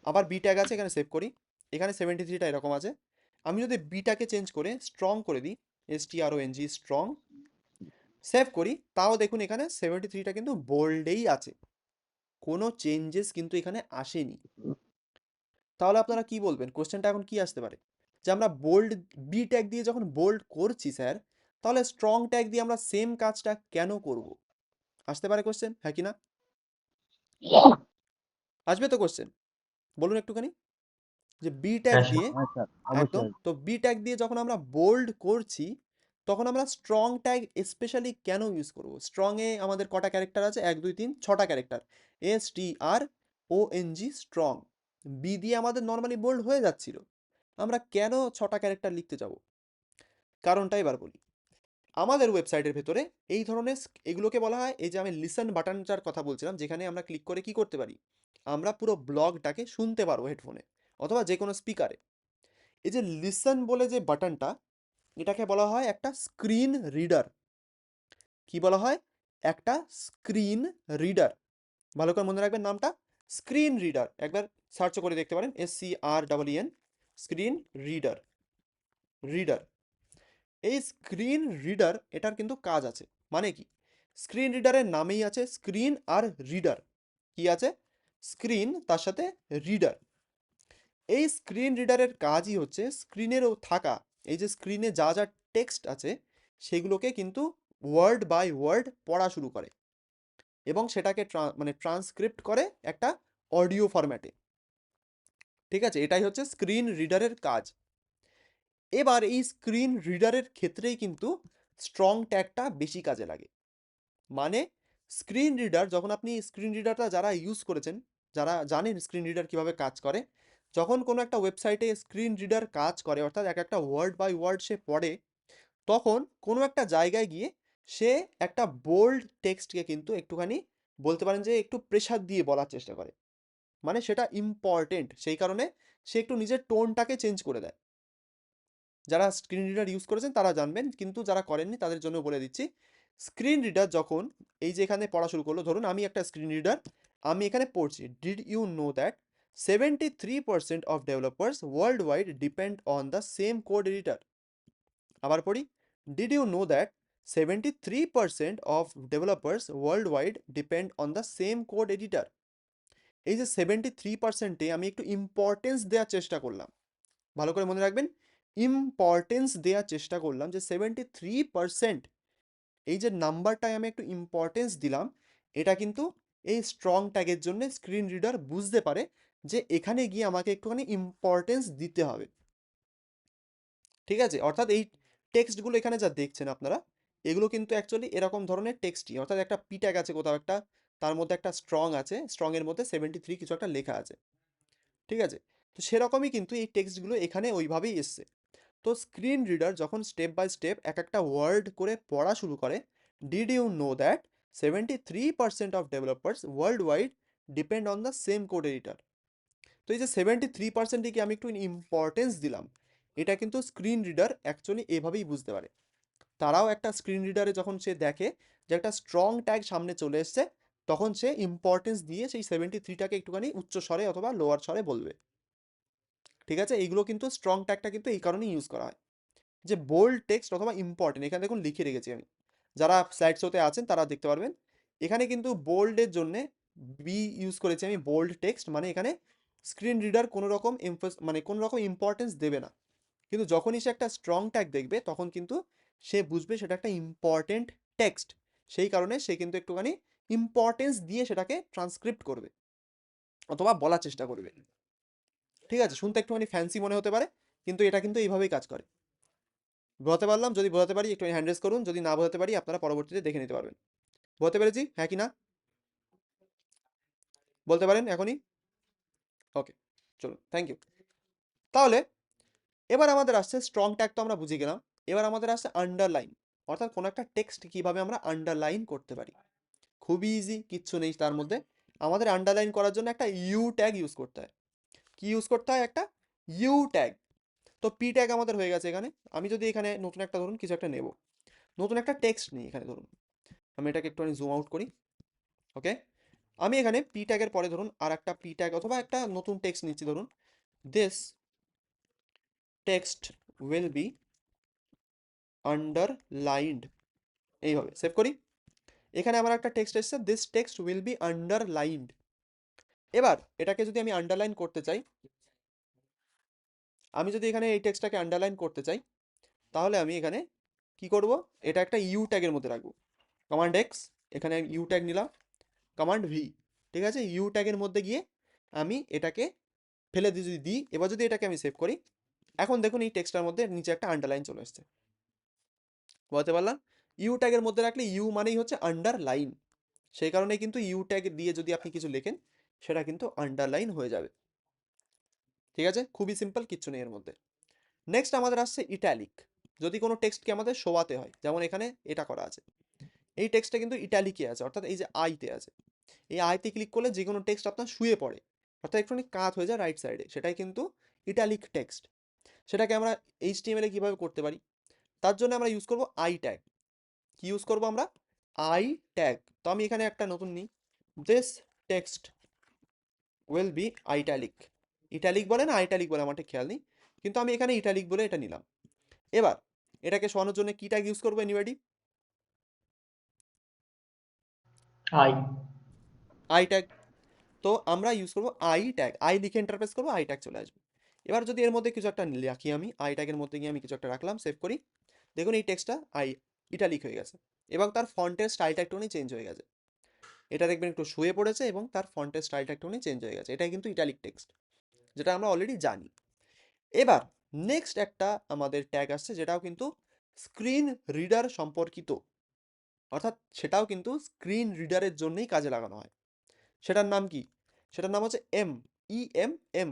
আবার বি ট্যাগ আছে, এখানে সেভ করি, এখানে 73টা এরকম আছে। আমি যদি বিটাকে চেঞ্জ করে স্ট্রং করে দিই, STRONG, স্ট্রং, সেভ করি, তাও দেখুন এখানে 73টা কিন্তু বোল্ডেই আছে, কোনো চেঞ্জেস কিন্তু এখানে আসেনি। তাহলে আপনারা কি বলবেন? কোশ্চেনটা এখন কি আসতে পারে? যে আমরা বোল্ড বি ট্যাগ দিয়ে যখন বোল্ড করছি স্যার, তাহলে স্ট্রং ট্যাগ দিয়ে আমরা সেম কাজটা কেন করব? আসতে পারে কোশ্চেন, হ্যাঁ কি না? আসবে তো কোশ্চেন? বলুন একটুখানি। যে বি ট্যাগ হ্যাঁ স্যার। দিয়ে, হ্যাঁ স্যার, একদম, অবশ্যই। তো বি ট্যাগ দিয়ে যখন আমরা বোল্ড করছি তখন আমরা স্ট্রং ট্যাগ স্পেশালি কেন ইউজ করব? স্ট্রং এ আমাদের কটা ক্যারেক্টার আছে? 1 2 3 6টা ক্যারেক্টার, STRONG, স্ট্রং। বি দিয়ে আমাদের নর্মালি বোল্ড হয়ে যাচ্ছিল, আমরা কেন 6টা ক্যারেক্টার লিখতে যাব? কারণটা এবার বলি। আমাদের ওয়েবসাইটের ভেতরে এই ধরনের এগুলোকে বলা হয়, এই যে আমি লিসেন বাটনটার কথা বলছিলাম, যেখানে আমরা ক্লিক করে কি করতে পারি? আমরা পুরো ব্লগটাকে শুনতে পারবো হেডফোনে অথবা যে কোনো স্পিকারে। এই যে লিসেন বলে যে বাটনটা, এটাকে বলা হয় একটা স্ক্রিন রিডার। কি বলা হয়? একটা স্ক্রিন রিডার। ভালো করে মনে রাখবেন নামটা, স্ক্রিন রিডার। একবার সার্চ করে দেখতে পারেন, SCREN, স্ক্রিন রিডার, রিডার। এই স্ক্রিন রিডার, এটার কিন্তু কাজ আছে। মানে কি? স্ক্রিন রিডারের নামেই আছে স্ক্রিন আর রিডার। কি আছে? স্ক্রিন, তার সাথে রিডার। এই স্ক্রিন রিডারের কাজই হচ্ছে স্ক্রিনেরও থাকা, এই যে স্ক্রিনে যা যা টেক্সট আছে সেগুলোকে কিন্তু ওয়ার্ড বাই ওয়ার্ড পড়া শুরু করে এবং সেটাকে মানে ট্রান্সক্রিপ্ট করে একটা অডিও ফরম্যাটে। ঠিক আছে, এটাই হচ্ছে স্ক্রিন রিডারের কাজ। এবার এই স্ক্রিন রিডারের ক্ষেত্রেই কিন্তু স্ট্রং ট্যাগটা বেশি কাজে লাগে। মানে স্ক্রিন রিডার, যখন আপনি স্ক্রিন রিডারটা যারা ইউজ করেছেন, যারা জানেন স্ক্রিন রিডার কিভাবে কাজ করে, যখন কোনো একটা ওয়েবসাইটে স্ক্রিন রিডার কাজ করে, অর্থাৎ এক একটা ওয়ার্ড বাই ওয়ার্ড সে পড়ে, তখন কোনো একটা জায়গায় গিয়ে সে একটা বোল্ড টেক্সটকে কিন্তু একটুখানি বলতে পারেন যে একটু প্রেশার দিয়ে বলার চেষ্টা করে, মানে সেটা ইম্পর্টেন্ট, সেই কারণে সে একটু নিজের টোনটাকে চেঞ্জ করে দেয়। যারা স্ক্রিন রিডার ইউজ করেছেন তারা জানবেন, কিন্তু যারা করেননি তাদের জন্য বলে দিচ্ছি। স্ক্রিন রিডার যখন এই যে এখানে পড়া শুরু করলো, ধরুন আমি একটা স্ক্রিন রিডার, আমি এখানে পড়ছি, did you know that 73% of developers worldwide depend on the same code editor. আবার পড়ি, did you know that 73% of developers worldwide depend on the same code editor. এই যে 73%-এ আমি একটু ইম্পর্টেন্স দেওয়ার চেষ্টা করলাম, ভালো করে মনে রাখবেন, ইম্পর্টেন্স দেওয়ার চেষ্টা করলাম যে 73% এই যে নাম্বারটায় আমি একটু ইম্পর্টেন্স দিলাম, এটা কিন্তু এই স্ট্রং ট্যাগের জন্য স্ক্রিন রিডার বুঝতে পারে যে এখানে গিয়ে আমাকে একটুখানি ইম্পর্টেন্স দিতে হবে। ঠিক আছে, অর্থাৎ এই টেক্সটগুলো এখানে যা দেখছেন আপনারা, এগুলো কিন্তু অ্যাকচুয়ালি এরকম ধরনের টেক্সটই, অর্থাৎ একটা পি ট্যাগ আছে কোথাও একটা, তার মধ্যে একটা স্ট্রং আছে, স্ট্রং এর মধ্যে 73 কিছু একটা লেখা আছে। ঠিক আছে, তো সেরকমই কিন্তু এই টেক্সটগুলো এখানে ওইভাবেই এসছে। তো স্ক্রিন রিডার যখন স্টেপ বাই স্টেপ এক একটা ওয়ার্ড করে পড়া শুরু করে, did you know that 73% of developers worldwide depend on the same code editor. তো এই যে 73%কে আমি একটু ইম্পর্টেন্স দিলাম, এটা কিন্তু স্ক্রিন রিডার অ্যাকচুয়ালি এভাবেই বুঝতে পারে। তারাও একটা স্ক্রিন রিডারে যখন সে দেখে যে একটা স্ট্রং ট্যাগ সামনে চলে এসছে, তখন সে ইম্পর্টেন্স দিয়ে সেই 73টাকে একটুখানি উচ্চ স্বরে অথবা লোয়ার স্বরে বলবে। ঠিক আছে, এইগুলো কিন্তু স্ট্রং ট্যাগটা কিন্তু এই কারণেই ইউজ করা হয়, যে বোল্ড টেক্সট অথবা ইম্পর্টেন্ট, এখানে দেখুন লিখে রেখেছি আমি, যারা স্লাইড শোতে আছেন তারা দেখতে পারবেন। এখানে কিন্তু বোল্ডের জন্য বি ইউজ করেছি আমি, বোল্ড টেক্সট, মানে এখানে স্ক্রিন রিডার কোনো রকম মানে কোনো রকম ইম্পর্টেন্স দেবে না, কিন্তু যখনই সে একটা স্ট্রং ট্যাগ দেখবে তখন কিন্তু সে বুঝবে সেটা একটা ইম্পর্টেন্ট টেক্সট, সেই কারণে সে কিন্তু একটুখানি ইম্পর্টেন্স দিয়ে সেটাকে ট্রান্সক্রিপ্ট করবে অথবা বলার চেষ্টা করবে। ঠিক আছে, শুনতে একটুখানি ফ্যান্সি মনে হতে পারে, কিন্তু এটা কিন্তু এইভাবেই কাজ করে। বোঝাতে পারলাম? যদি বোঝাতে পারি একটু হ্যান্ড রেজ করুন, যদি না বোঝাতে পারি আপনারা পরবর্তীতে দেখে নিতে পারবেন। বোঝাতে পেরেছি, হ্যাঁ কি না? বলতে পারেন এখনই। ওকে, চলুন, থ্যাংক ইউ। তাহলে এবার আমাদের আসছে স্ট্রং ট্যাগ, তো আমরা বুঝে গেলাম। এবার আমাদের আসছে আন্ডারলাইন, অর্থাৎ কোনো একটা টেক্সট কিভাবে আমরা আন্ডারলাইন করতে পারি। খুবই ইজি, কিচ্ছু নেই তার মধ্যে। আমাদের আন্ডারলাইন করার জন্য একটা ইউ ট্যাগ ইউজ করতে হয়। কি ইউজ করতে হয়? একটা ইউ ট্যাগ। তো পি ট্যাগ আমাদের হয়ে গেছে এখানে। আমি যদি এখানে নতুন একটা ধরুন কিছু একটা নেব, নতুন একটা টেক্সট নিই এখানে, ধরুন আমি এটাকে একটুখানি জুম আউট করি। ওকে, আমি এখানে পি ট্যাগের পরে ধরুন আর একটা পি ট্যাগ অথবা একটা নতুন টেক্সট নিচ্ছি, ধরুন this text will B underlined, এইভাবে সেভ করি। এখানে আমার একটা টেক্সট এসেছে, this text will B underlined. এবার এটাকে যদি আমি আন্ডারলাইন করতে চাই, আমি যদি এখানে এই টেক্সটটাকে আন্ডারলাইন করতে চাই, তাহলে আমি এখানে কি করব? এটা একটা ইউ ট্যাগের মধ্যে রাখবো। কমান্ড এক্স, এখানে ইউ ট্যাগ নিলাম, কমান্ড ভি। ঠিক আছে, ইউ ট্যাগের মধ্যে গিয়ে আমি এটাকে ফেলে দিয়ে যদি দিই, এবার যদি এটাকে আমি সেভ করি, এখন দেখুন এই টেক্সটার মধ্যে নিচে একটা আন্ডারলাইন চলে এসছে। বলতে পারলাম? ইউ ট্যাগের মধ্যে রাখলে ইউ মানেই হচ্ছে আন্ডারলাইন, সেই কারণে কিন্তু ইউ ট্যাগ দিয়ে যদি আপনি কিছু লেখেন সেটা কিন্তু আন্ডারলাইন হয়ে যাবে। ঠিক আছে, খুবই সিম্পল, কিচ্ছু নেই এর মধ্যে। নেক্সট আমাদের আসছে ইটালিক। যদি কোনো টেক্সটকে আমাদের শোয়াতে হয়, যেমন এখানে এটা করা আছে, এই টেক্সটটা কিন্তু ইটালিকে আছে, অর্থাৎ এই যে আইতে আছে। এই আইতে ক্লিক করলে যে কোনো টেক্সট আপনার শুয়ে পড়ে, অর্থাৎ একটুখানি কাত হয়ে যায় রাইট সাইডে, সেটাই কিন্তু ইটালিক টেক্সট। সেটাকে আমরা এইচটিএমএল এ কিভাবে করতে পারি? তার জন্য আমরা ইউজ করব আই ট্যাগ। কি ইউজ করব আমরা? I tag. তো আমি এখানে একটা নতুন নিই, this text will be italic. Italic বলে না আইটালিক বলে আমার ঠিক খেয়াল নেই, কিন্তু আমি এখানে ইটালিক বলে এটা নিলাম। এবার এটাকে শোনানোর জন্য কি ট্যাগ ইউজ করবো? এনিবডি? আই। I tag. তো আমরা ইউজ করবো আই ট্যাগ, আই লিখে ইন্টারপ্রেস করবো, আই ট্যাগ চলে আসবে। এবার যদি এর মধ্যে কিছু একটা রাখি, আমি আই ট্যাগের মধ্যে গিয়ে আমি কিছু একটা রাখলাম, সেভ করি, দেখুন এই টেক্সটটা ইটালিক হয়ে গেছে এবং তার ফন্টের স্টাইলটা একটুখানি চেঞ্জ হয়ে গেছে। এটা দেখবেন একটু শুয়ে পড়েছে এবং তার ফন্টের স্টাইলটা একটুখানি চেঞ্জ হয়ে গেছে। এটাই কিন্তু ইটালিক টেক্সট, যেটা আমরা অলরেডি জানি। এবার নেক্সট একটা আমাদের ট্যাগ আসছে, যেটাও কিন্তু স্ক্রিন রিডার সম্পর্কিত, অর্থাৎ সেটাও কিন্তু স্ক্রিন রিডারের জন্যই কাজে লাগানো হয়। সেটার নাম কি? সেটার নাম হচ্ছে এম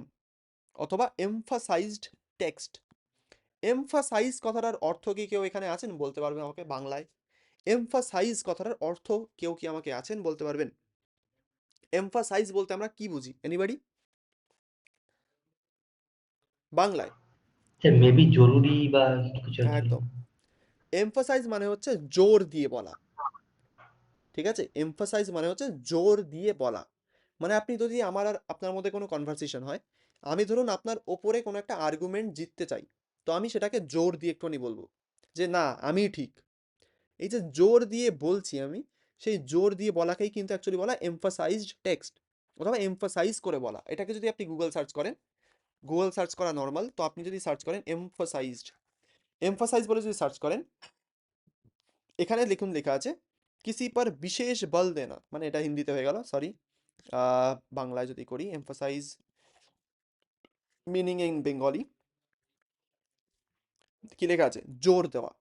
অথবা এমফাসাইজড টেক্সট। এমফাসাইজ কথাটার অর্থ কি কেউ এখানে আছেন বলতে পারবেন আমাকে বাংলায়? এমফাসাইজ কথাটার অর্থ কেউ কি আমাকে আছেন বলতে পারবেন? এমফাসাইজ বলতে আমরা কি বুঝি? এনিবডি? বাংলায় মেবি জরুরি বা কিছু একটা। একদম। এমফাসাইজ মানে হচ্ছে জোর দিয়ে বলা। ঠিক আছে, এমফাসাইজ মানে হচ্ছে জোর দিয়ে বলা। মানে আপনি যদি আমার আর আপনার মধ্যে কোনো কনভারসেশন হয়, আমি ধরুন আপনার ওপরে কোনো একটা আর্গুমেন্ট জিততে চাই, তো আমি সেটাকে জোর দিয়ে একটুখানি বলবো যে না আমি ঠিক। এই যে জোর দিয়ে বলছি আমি, সেই জোর দিয়ে বলাকেই কিন্তু অ্যাকচুয়ালি বলা এমফাসাইজড টেক্সট। অথবা এমফাসাইজ করে বলা। এটাকে যদি আপনি গুগল সার্চ করেন, গুগল সার্চ করা নর্মাল, তো আপনি যদি সার্চ করেন এমফাসাইজড, এমফাসাইজ বলে যদি সার্চ করেন, এখানে লিখুন লেখা আছে কিসি পর বিশেষ বল দেনা, মানে এটা হিন্দিতে হয়ে গেল, সরি, বাংলায় যদি করি এমফাসাইজ মিনিং ইন বেঙ্গলি, কি লেখা আছে, জোর দেওয়া,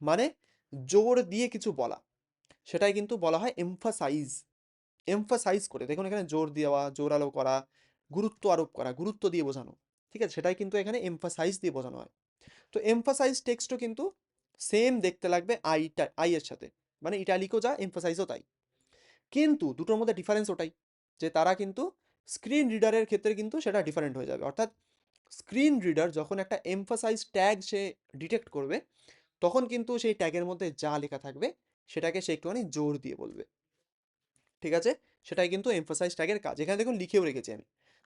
মানে জোর দিয়ে কিছু বলা, সেটাই কিন্তু বলা হয় এমফাসাইজ। এমফাসাইজ করে, দেখুন এখানে জোর দেওয়া, জোরালো করা, গুরুত্ব আরোপ করা, গুরুত্ব দিয়ে বোঝানো, ঠিক আছে, সেটাই কিন্তু এখানে এমফাসাইজ দিয়ে বোঝানো হয়। তো এমফাসাইজ টেক্সটও কিন্তু সেম দেখতে লাগবে আই এর সাথে, মানে ইটালিকও যা এমফাসাইজও তাই, কিন্তু দুটোর মধ্যে ডিফারেন্স ওটাই যে তারা কিন্তু স্ক্রিন রিডারের ক্ষেত্রে কিন্তু সেটা ডিফারেন্ট হয়ে যাবে। অর্থাৎ স্ক্রিন রিডার যখন একটা এমফাসাইজ ট্যাগ সে ডিটেক্ট করবে, তখন কিন্তু সেই ট্যাগের মধ্যে যা লেখা থাকবে সেটাকে সে একটুখানি জোর দিয়ে বলবে, ঠিক আছে, সেটাই কিন্তু এমফাসাইজ ট্যাগের কাজ। এখানে দেখুন লিখেও রেখেছি আমি,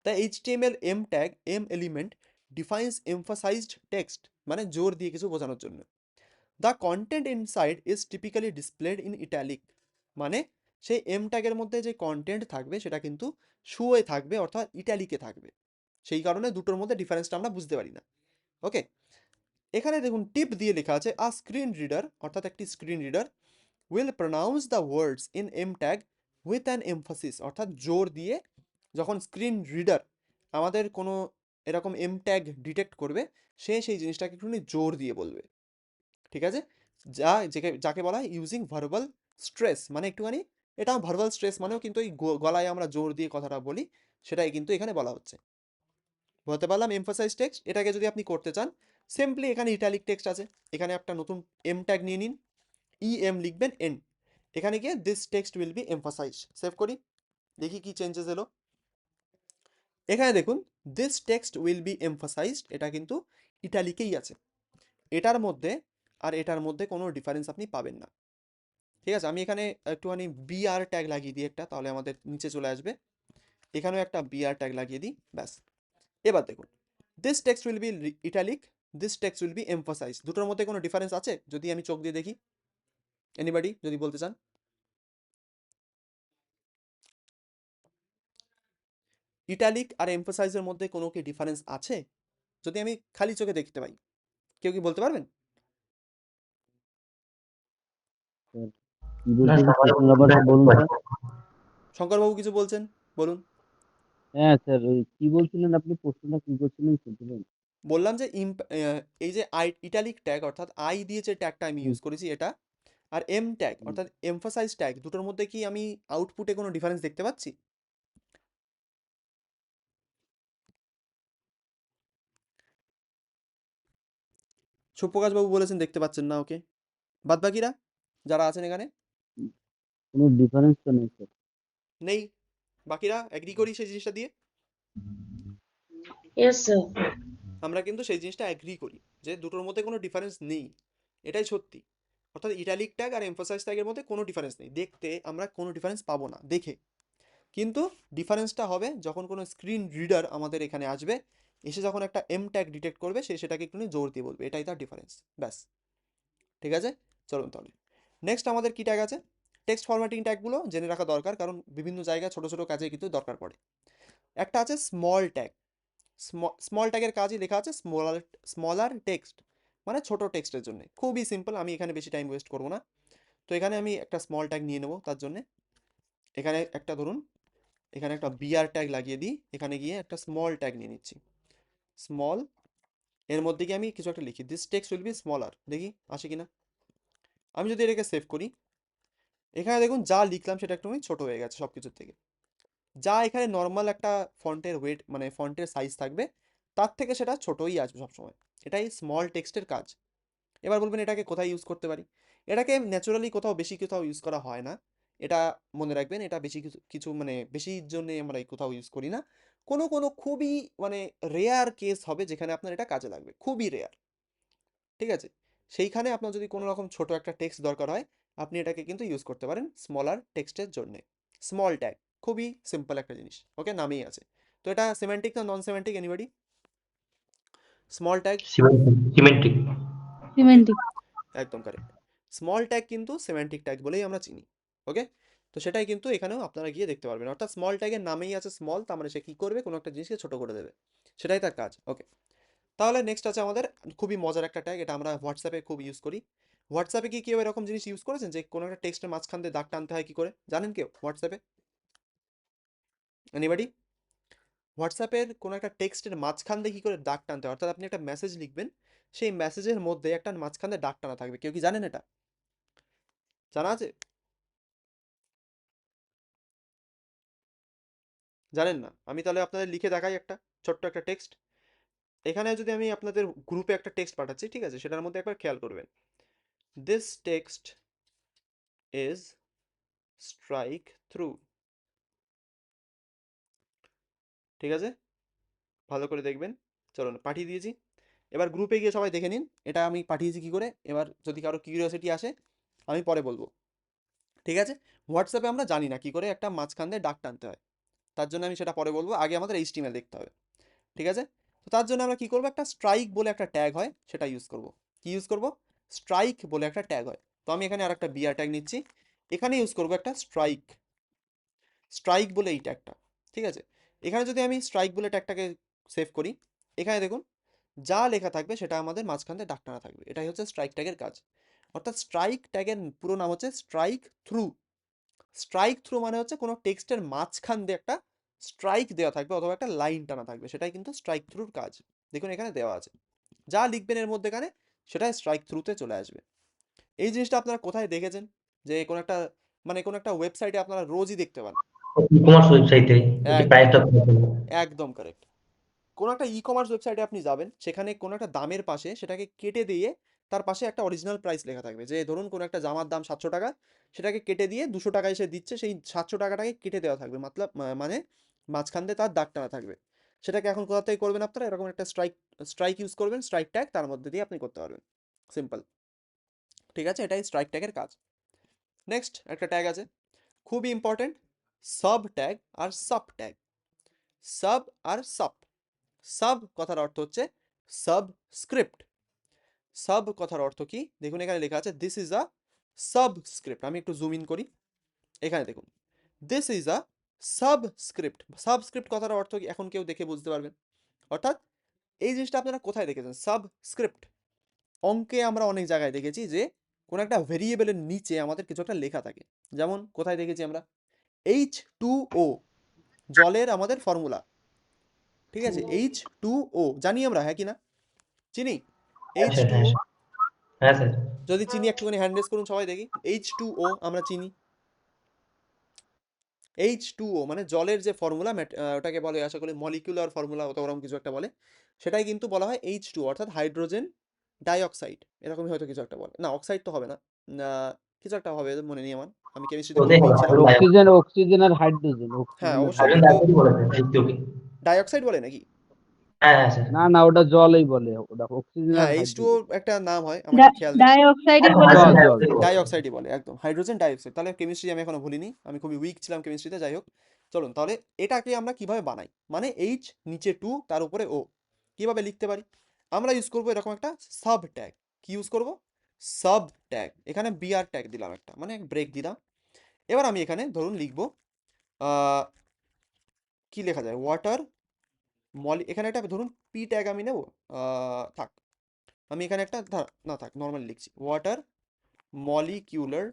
the HTML em tag em element defines emphasized text, মানে জোর দিয়ে কিছু বোঝানোর জন্য। The content inside is typically displayed in italic, মানে সেই এম ট্যাগের মধ্যে যে কন্টেন্ট থাকবে সেটা কিন্তু শুয়ে থাকবে, অর্থাৎ ইটালিকে থাকবে। সেই কারণে দুটোর মধ্যে ডিফারেন্সটা আমরা বুঝতে পারি না। ওকে, এখানে দেখুন টিপ দিয়ে লেখা আছে আ স্ক্রিন রিডার, অর্থাৎ একটি screen reader will pronounce the words in em tag with an emphasis, অর্থাৎ জোর দিয়ে যখন স্ক্রিন রিডার আমাদের কোনো এরকম এম ট্যাগ ডিটেক্ট করবে, সে সেই জিনিসটাকে একটুখানি জোর দিয়ে বলবে, ঠিক আছে, যাকে বলা হয় ইউজিং ভার্বাল স্ট্রেস, মানে একটুখানি, এটা ভার্বাল স্ট্রেস মানেও কিন্তু এই গলায় আমরা জোর দিয়ে কথাটা বলি, সেটাই কিন্তু এখানে বলা হচ্ছে। বলতে পারলাম এমফাসাইজ টেক্সট। এটাকে যদি আপনি করতে চান, সিম্পলি এখানে ইটালিক টেক্সট আছে, এখানে একটা নতুন এম ট্যাগ নিয়ে নিন, এম লিখবেন এন, এখানে গিয়ে this text will be emphasize, save করি, দেখি কি চেঞ্জেস এলো। এখানে দেখুন this text will be emphasized, এটা কিন্তু ইটালিকেই আছে, এটার মধ্যে আর এটার মধ্যে কোনো ডিফারেন্স আপনি পাবেন না, ঠিক আছে। আমি এখানে একটুখানি বিআর ট্যাগ লাগিয়ে দিই একটা, তাহলে আমাদের নিচে চলে আসবে, এখানেও একটা বিআর ট্যাগ লাগিয়ে দিই, ব্যাস। এবার দেখুন this text will be italic, this text will be emphasize, দুটোর মধ্যে কোনো ডিফারেন্স আছে যদি আমি চোখ দিয়ে দেখি, এনিবডি যদি বলতে চান? ইটালিক আর এমফাসাইজের মধ্যে কোনো কি ডিফারেন্স আছে যদি আমি খালি চোখে দেখতে পাই? কেউ কি বলতে পারবেন? স্যার কি না বলছেন সবাই প্রশ্নটা আবার বলুন স্যার। শঙ্করবাবু কিছু বলছেন, বলুন। হ্যাঁ স্যার, ওই কি বলছিলেন আপনি, প্রশ্নটা কি করছিলেন শুনছিলেন? বললাম যে এই যে ইটালিক ট্যাগ, অর্থাৎ আই দিয়ে যে ট্যাগটা আমি ইউজ করেছি এটা, আর এম ট্যাগ অর্থাৎ এমফাসাইজ ট্যাগ, দুটোর মধ্যে কি আমি আউটপুটে কোনো ডিফারেন্স দেখতে পাচ্ছি? সুপ্রকাশ বাবু বলেছেন দেখতে পাচ্ছেন না, ওকে, বাদ বাকিরা যারা আছেন এখানে? কোনো ডিফারেন্স তো নেই স্যার। নেই, বাকিরা এগ্রি করি সেই জিনিসটা দিয়ে, Yes, sir. আমরা কিন্তু সেই জিনিসটা এগ্রি করি যে দুটোর মধ্যে কোনো ডিফারেন্স নেই, এটাই সত্যি। অর্থাৎ ইটালিক ট্যাগ আর এমফাসাইজ ট্যাগের মধ্যে কোনো ডিফারেন্স নেই, দেখতে আমরা কোনো ডিফারেন্স পাবো না দেখে, কিন্তু ডিফারেন্সটা হবে যখন কোনো স্ক্রিন রিডার আমাদের এখানে আসবে, এসে যখন একটা এম ট্যাগ ডিটেক্ট করবে, সে সেটাকে একটু জোর দিয়ে বলবে, এটাই তার ডিফারেন্স, ব্যাস, ঠিক আছে। চলুন তাহলে নেক্সট আমাদের কি ট্যাগ আছে, টেক্সট ফরম্যাটিং ট্যাগগুলো জেনে রাখা দরকার, কারণ বিভিন্ন জায়গায় ছোট ছোট কাজে কিন্তু দরকার পড়ে। একটা আছে স্মল ট্যাগ, স্মল ট্যাগের কাজই লেখা আছে স্মলার টেক্সট, মানে ছোট টেক্সটের জন্য, খুবই সিম্পল, আমি এখানে বেশি টাইম ওয়েস্ট করবো না। তো এখানে আমি একটা স্মল ট্যাগ নিয়ে নেবো, তার জন্য এখানে একটা ধরুন, এখানে একটা বিআর ট্যাগ লাগিয়ে দিই, এখানে গিয়ে একটা স্মল ট্যাগ নিয়ে নিচ্ছি, স্মল, এর মধ্যে গিয়ে আমি কিছু একটা লিখি, this text will B smaller, দেখি আসে কিনা। আমি যদি এটাকে সেভ করি, এখানে দেখুন যা লিখলাম সেটা একটু ছোট হয়ে গেছে সব কিছুর থেকে, যা এখানে নর্মাল একটা ফন্টের ওয়েট মানে ফন্টের সাইজ থাকবে, তার থেকে সেটা ছোটই আসবে সবসময়, এটাই স্মল টেক্সটের কাজ। এবার বলবেন এটাকে কোথায় ইউজ করতে পারি? এটাকে ন্যাচুরালি কোথাও বেশি কোথাও ইউজ করা হয় না, এটা মনে রাখবেন, এটা বেশি কিছু কিছু মানে বেশির জন্য আমরা কোথাও ইউজ করি না, কোনো কোনো খুবই মানে রেয়ার কেস হবে যেখানে আপনার এটা কাজে লাগবে, খুবই রেয়ার, ঠিক আছে। সেইখানে আপনার যদি কোনো রকম ছোট একটা টেক্সট দরকার হয়, আপনি এটাকে কিন্তু ইউজ করতে পারেন স্মলার টেক্সটের জন্য, স্মল ট্যাগ, খুবই সিম্পল একটা জিনিস, ওকে, নামেই আছে। তো এটা সিমেন্টিক না non semantic, anybody? Small tag, semantic. Semantic, একদম কারেক্ট। স্মল ট্যাগ কিন্তু সিমেন্টিক ট্যাগ বলেই আমরা চিনি, ওকে। তো সেটাই কিন্তু এখানেও আপনারা গিয়ে দেখতে পারবেন। অর্থাৎ স্মল ট্যাগের নামেই আছে স্মল, তার মানে সে কী করবে, কোনো একটা জিনিসকে ছোট করে দেবে, সেটাই তার কাজ। ওকে, তাহলে নেক্সট আছে আমাদের খুবই মজার একটা ট্যাগ, এটা আমরা হোয়াটসঅ্যাপে খুব ইউজ করি। হোয়াটসঅ্যাপে কি কেউ এরকম জিনিস ইউজ করেছেন যে কোনো একটা টেক্সটের মাঝখান দিয়ে দাগ টানতে হয় কি করে, জানেন কেউ হোয়াটসঅ্যাপে? এনিবডি? হোয়াটসঅ্যাপের কোনো একটা টেক্সটের মাঝখান দিয়ে কী করে দাগ টানতে হয়, অর্থাৎ আপনি একটা মেসেজ লিখবেন, সেই মেসেজের মধ্যে একটা মাঝখান দিয়ে দাগ টানা থাকবে, কেউ কি জানেন এটা? জানা আছে? জানেন না? আমি তাহলে আপনাদের লিখে দেখাই একটা ছোট্ট একটা টেক্সট। এখানে যদি আমি আপনাদের গ্রুপে একটা টেক্সট পাঠাচ্ছি, ঠিক আছে, সেটার মধ্যে একবার খেয়াল করবেন, this text is strike through, ঠিক আছে, ভালো করে দেখবেন। চলুন, পাঠিয়ে দিয়েছি। এবার গ্রুপে গিয়ে সবাই দেখে নিন এটা আমি পাঠিয়েছি কি করে। এবার যদি কারো কিউরিওসিটি আসে আমি পরে বলবো, ঠিক আছে। হোয়াটসঅ্যাপে আমরা জানি না কি করে একটা মাঝখান দিয়ে দাগ টানতে হয়, তার জন্য আমি সেটা পরে বলবো, আগে আমাদের এইচটিএমএল দেখতে হবে, ঠিক আছে। তো তার জন্য আমরা কি করবো, একটা স্ট্রাইক বলে একটা ট্যাগ হয় সেটা ইউজ করব। কি ইউজ করব? স্ট্রাইক বলে একটা ট্যাগ হয়। তো আমি এখানে আর একটা বিআর ট্যাগ নিচ্ছি, এখানে ইউজ করবো একটা স্ট্রাইক, স্ট্রাইক বলে এই ট্যাগটা, ঠিক আছে। এখানে যদি আমি স্ট্রাইক বলে ট্যাগটাকে সেভ করি, এখানে দেখুন যা লেখা থাকবে সেটা আমাদের মাঝখান দিয়ে দাগ টানা থাকবে, এটাই হচ্ছে স্ট্রাইক ট্যাগের কাজ। অর্থাৎ স্ট্রাইক ট্যাগের পুরো নাম হচ্ছে স্ট্রাইক থ্রু। স্ট্রাইক থ্রু মানে হচ্ছে কোনো টেক্সটের মাঝখান দিয়ে একটা স্ট্রাইক দেওয়া থাকবে অথবা একটা লাইন টানা থাকবে, সেটাই কিন্তু স্ট্রাইক থ্রুর কাজ। দেখুন এখানে দেওয়া আছে, যা লিখবেন এর মধ্যেখানে সেটাই স্ট্রাইক থ্রুতে চলে আসবে। এই জিনিসটা আপনারা কোথায় দেখেছেন, যে কোনো একটা মানে কোনো একটা ওয়েবসাইটে আপনারা রোজই দেখতে পান? ই কমার্স ওয়েবসাইটে যে একদম, প্রাইসটা কম। একদম কারেক্ট। কোনো একটা ই কমার্স ওয়েবসাইটে আপনি যাবেন, সেখানে কোনো একটা দামের পাশে সেটাকে কেটে দিয়ে তার পাশে একটা অরিজিনাল প্রাইস লেখা থাকবে, যে ধরুন কোনো একটা জামার দাম 700 টাকা, সেটাকে কেটে দিয়ে 200 টাকায় সে দিচ্ছে, সেই 700 টাকাটাকে কেটে দেওয়া থাকবে, মতলব মানে মাঝখান দিয়ে তার দাগ টানা থাকবে। সেটাকে এখন কোথা থেকে করবেন আপনারা, এরকম একটা স্ট্রাইক স্ট্রাইক ইউজ করবেন, স্ট্রাইক ট্যাগ, তার মধ্যে দিয়ে আপনি করতে পারবেন, সিম্পল, ঠিক আছে। এটাই স্ট্রাইক ট্যাগের কাজ। নেক্সট একটা ট্যাগ আছে খুবই ইম্পর্টেন্ট, সাব ট্যাগ আর সাব ট্যাগ। সাব আর সাব। সাব কথার অর্থ হচ্ছে সাবস্ক্রিপ্ট। সাব কথার অর্থ কি, দেখুন এখানে লেখা আছে দিস ইজ আ সাবস্ক্রিপ্ট। আমি একটু জুম ইন করি, এখানে দেখুন this is a subscript. Subscript কথার অর্থ কি এখন কেউ দেখে বুঝতে পারবেন? অর্থাৎ এই জিনিসটা আপনারা কোথায় দেখেছেন, সাবস্ক্রিপ্ট? অঙ্কে আমরা অনেক জায়গায় দেখেছি যে কোনো একটা ভেরিয়েবলের নিচে আমাদের কিছু একটা লেখা থাকে। যেমন কোথায় দেখেছি আমরা, H2O, জলের আমাদের ফর্মুলা, ঠিক আছে, H2O জানি আমরা, হ্যাঁ কি না, চিনি আচ্ছা, H2O? হ্যাঁ হ্যাঁ স্যার। যদি চিনি একটুখানি হ্যান্ড রেজ করুন সবাই দেখি, H2O আমরা চিনি। H2O মানে জলের যে ফর্মুলা, ওটাকে বলে আশা করি মলিকুলার ফর্মুলা অথবা ওরকম কিছু একটা বলে, সেটাই কিন্তু বলা হয় H2O, অর্থাৎ হাইড্রোজেন ডাইঅক্সাইড, এরকমই হয়তো কিছু একটা বলে, না অক্সাইড তো হবে না, কিছু একটা হবে মনে নেই আমার, আমি কেমিস্ট্রিতে খুব ওটাই উইক হবে ছিলাম। অক্সিজেন, অক্সিজেন আর হাইড্রোজেন, হ্যাঁ অক্সিজেন আর অবশ্যই, হাইড্রোজেন কিন্তু হাইড্রোজেন। ডাইঅক্সাইড বলে স্যার এইচটিওকে। ডাইঅক্সাইড বলে নাকি? হ্যাঁ হ্যাঁ স্যার। না না, ওটা জলই বলে, ওটা অক্সিজেন আর হ্যাঁ H2O হাইড্রোজেন। একটা নাম হয়, আমার ঠিক খেয়াল নেই। ডাইঅক্সাইডই আচ্ছা, বলে জল তো। হাইড্রোজেন জল ডাইঅক্সাইড বলে। ডাইঅক্সাইডই বলে একদম, হাইড্রোজেন ডাইঅক্সাইড। তাহলে কেমিস্ট্রি আমি এখনো ভুলিনি, আমি খুবই উইক ছিলাম কেমিস্ট্রিতে, যাই হোক। চলুন তাহলে এটাকে আমরা কিভাবে বানাই, মানে এইচ নিচে 2 তার উপরে ও, কিভাবে লিখতে পারি? আমরা ইউজ করবো এরকম একটা সাব ট্যাগ। কি ইউজ করব? Sub tag. এখানে বিআর ট্যাগ দিলাম একটা, মানে ব্রেক দিলাম। এবার আমি এখানে ধরুন লিখবো কি লেখা যায়, ওয়াটার মলি, এখানে একটা ধরুন পি ট্যাগ আমি নেব, থাক, আমি এখানে একটা না থাক, নর্মালি লিখছি ওয়াটার মলিকিউলার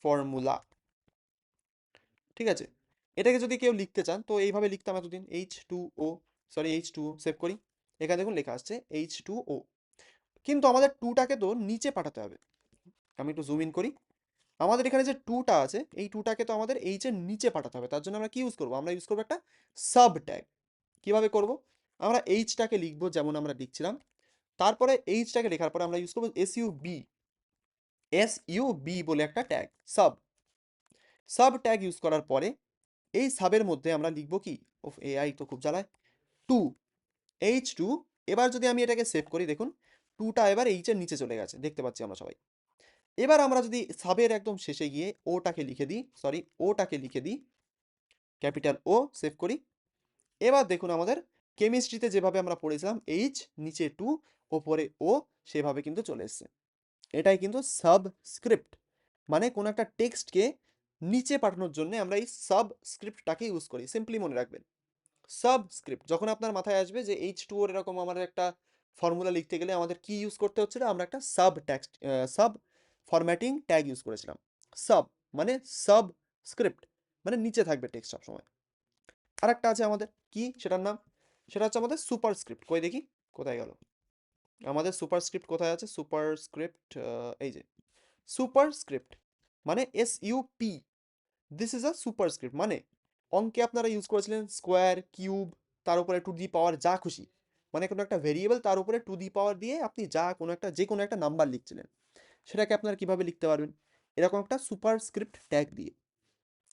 ফর্মুলা, ঠিক আছে। এটাকে যদি কেউ লিখতে চান তো এইভাবে লিখতাম এতদিন, H2O, সরি H2O, সেভ করি। এখানে দেখুন লেখা আসছে H2O, কিন্তু আমাদের টুটাকে তো নিচে পাঠাতে হবে। আমি একটু জুম ইন করি, আমাদের এখানে যে টুটা আছে এই টুটাকে তো আমাদের এইচ এর নিচে পাঠাতে হবে, তার জন্য আমরা কি ইউজ করবো, আমরা ইউজ করবো একটা সাব ট্যাগ। কিভাবে করব? আমরা এইচটাকে লিখবো যেমন আমরা লিখছিলাম, তারপরে এইচটাকে লেখার পরে আমরা ইউজ করবো এসইউবি বলে একটা tag, sub. Sub tag use করার পরে এই সাবের মধ্যে আমরা লিখবো কি, ওফ এআই তো খুব জ্বালায়, 2, H2। এবার যদি আমি এটাকে সেভ করি, দেখুন টুটা এবার এইচের নিচে চলে গেছে, দেখতে পাচ্ছি আমরা সবাই। এবার আমরা যদি সাবের একদম শেষে গিয়ে ওটাকে লিখে দিই, সরি ওটাকে লিখে দিই, ক্যাপিটাল ও, সেভ করি। এবার দেখুন আমাদের কেমিস্ট্রিতে যেভাবে আমরা পড়েছিলাম এইচ নিচে 2 ওপরে ও, সেভাবে কিন্তু চলে এসছে। এটাই কিন্তু সাবস্ক্রিপ্ট, মানে কোনো একটা টেক্সটকে নিচে পাঠানোর জন্য আমরা এই সাবস্ক্রিপ্টটাকে ইউজ করি। সিম্পলি মনে রাখবেন, সাবস্ক্রিপ্ট। যখন আপনার মাথায় আসবে যে H2O এরকম আমাদের একটা ফর্মুলা লিখতে গেলে আমাদের কি ইউজ করতে হচ্ছিল, আমরা একটা sub text sub formatting tag use করেছিলাম। সাব মানে সাবস্ক্রিপ্ট, মানে নিচে থাকবে টেক্সট সবসময়। আর একটা আছে আমাদের, কি সেটার নাম, সেটা হচ্ছে আমাদের সুপারস্ক্রিপ্ট। কই দেখি কোথায় গেল আমাদের সুপারস্ক্রিপ্ট, কোথায় আছে সুপারস্ক্রিপ্ট, এই যে সুপারস্ক্রিপ্ট মানে SUP, this is a superscript. মানে অঙ্কে আপনারা ইউজ করেছিলেন স্কোয়ার, কিউব, তার উপরে টু দি পাওয়ার যা খুশি, মানে কোনো একটা ভেরিয়েবল তার উপরে টু দি পাওয়ার দিয়ে আপনি যা কোনো একটা যে কোনো একটা নাম্বার লিখছিলেন, সেটাকে আপনারা কিভাবে লিখতে পারবেন, এরকম একটা সুপারস্ক্রিপ্ট ট্যাগ দিয়ে।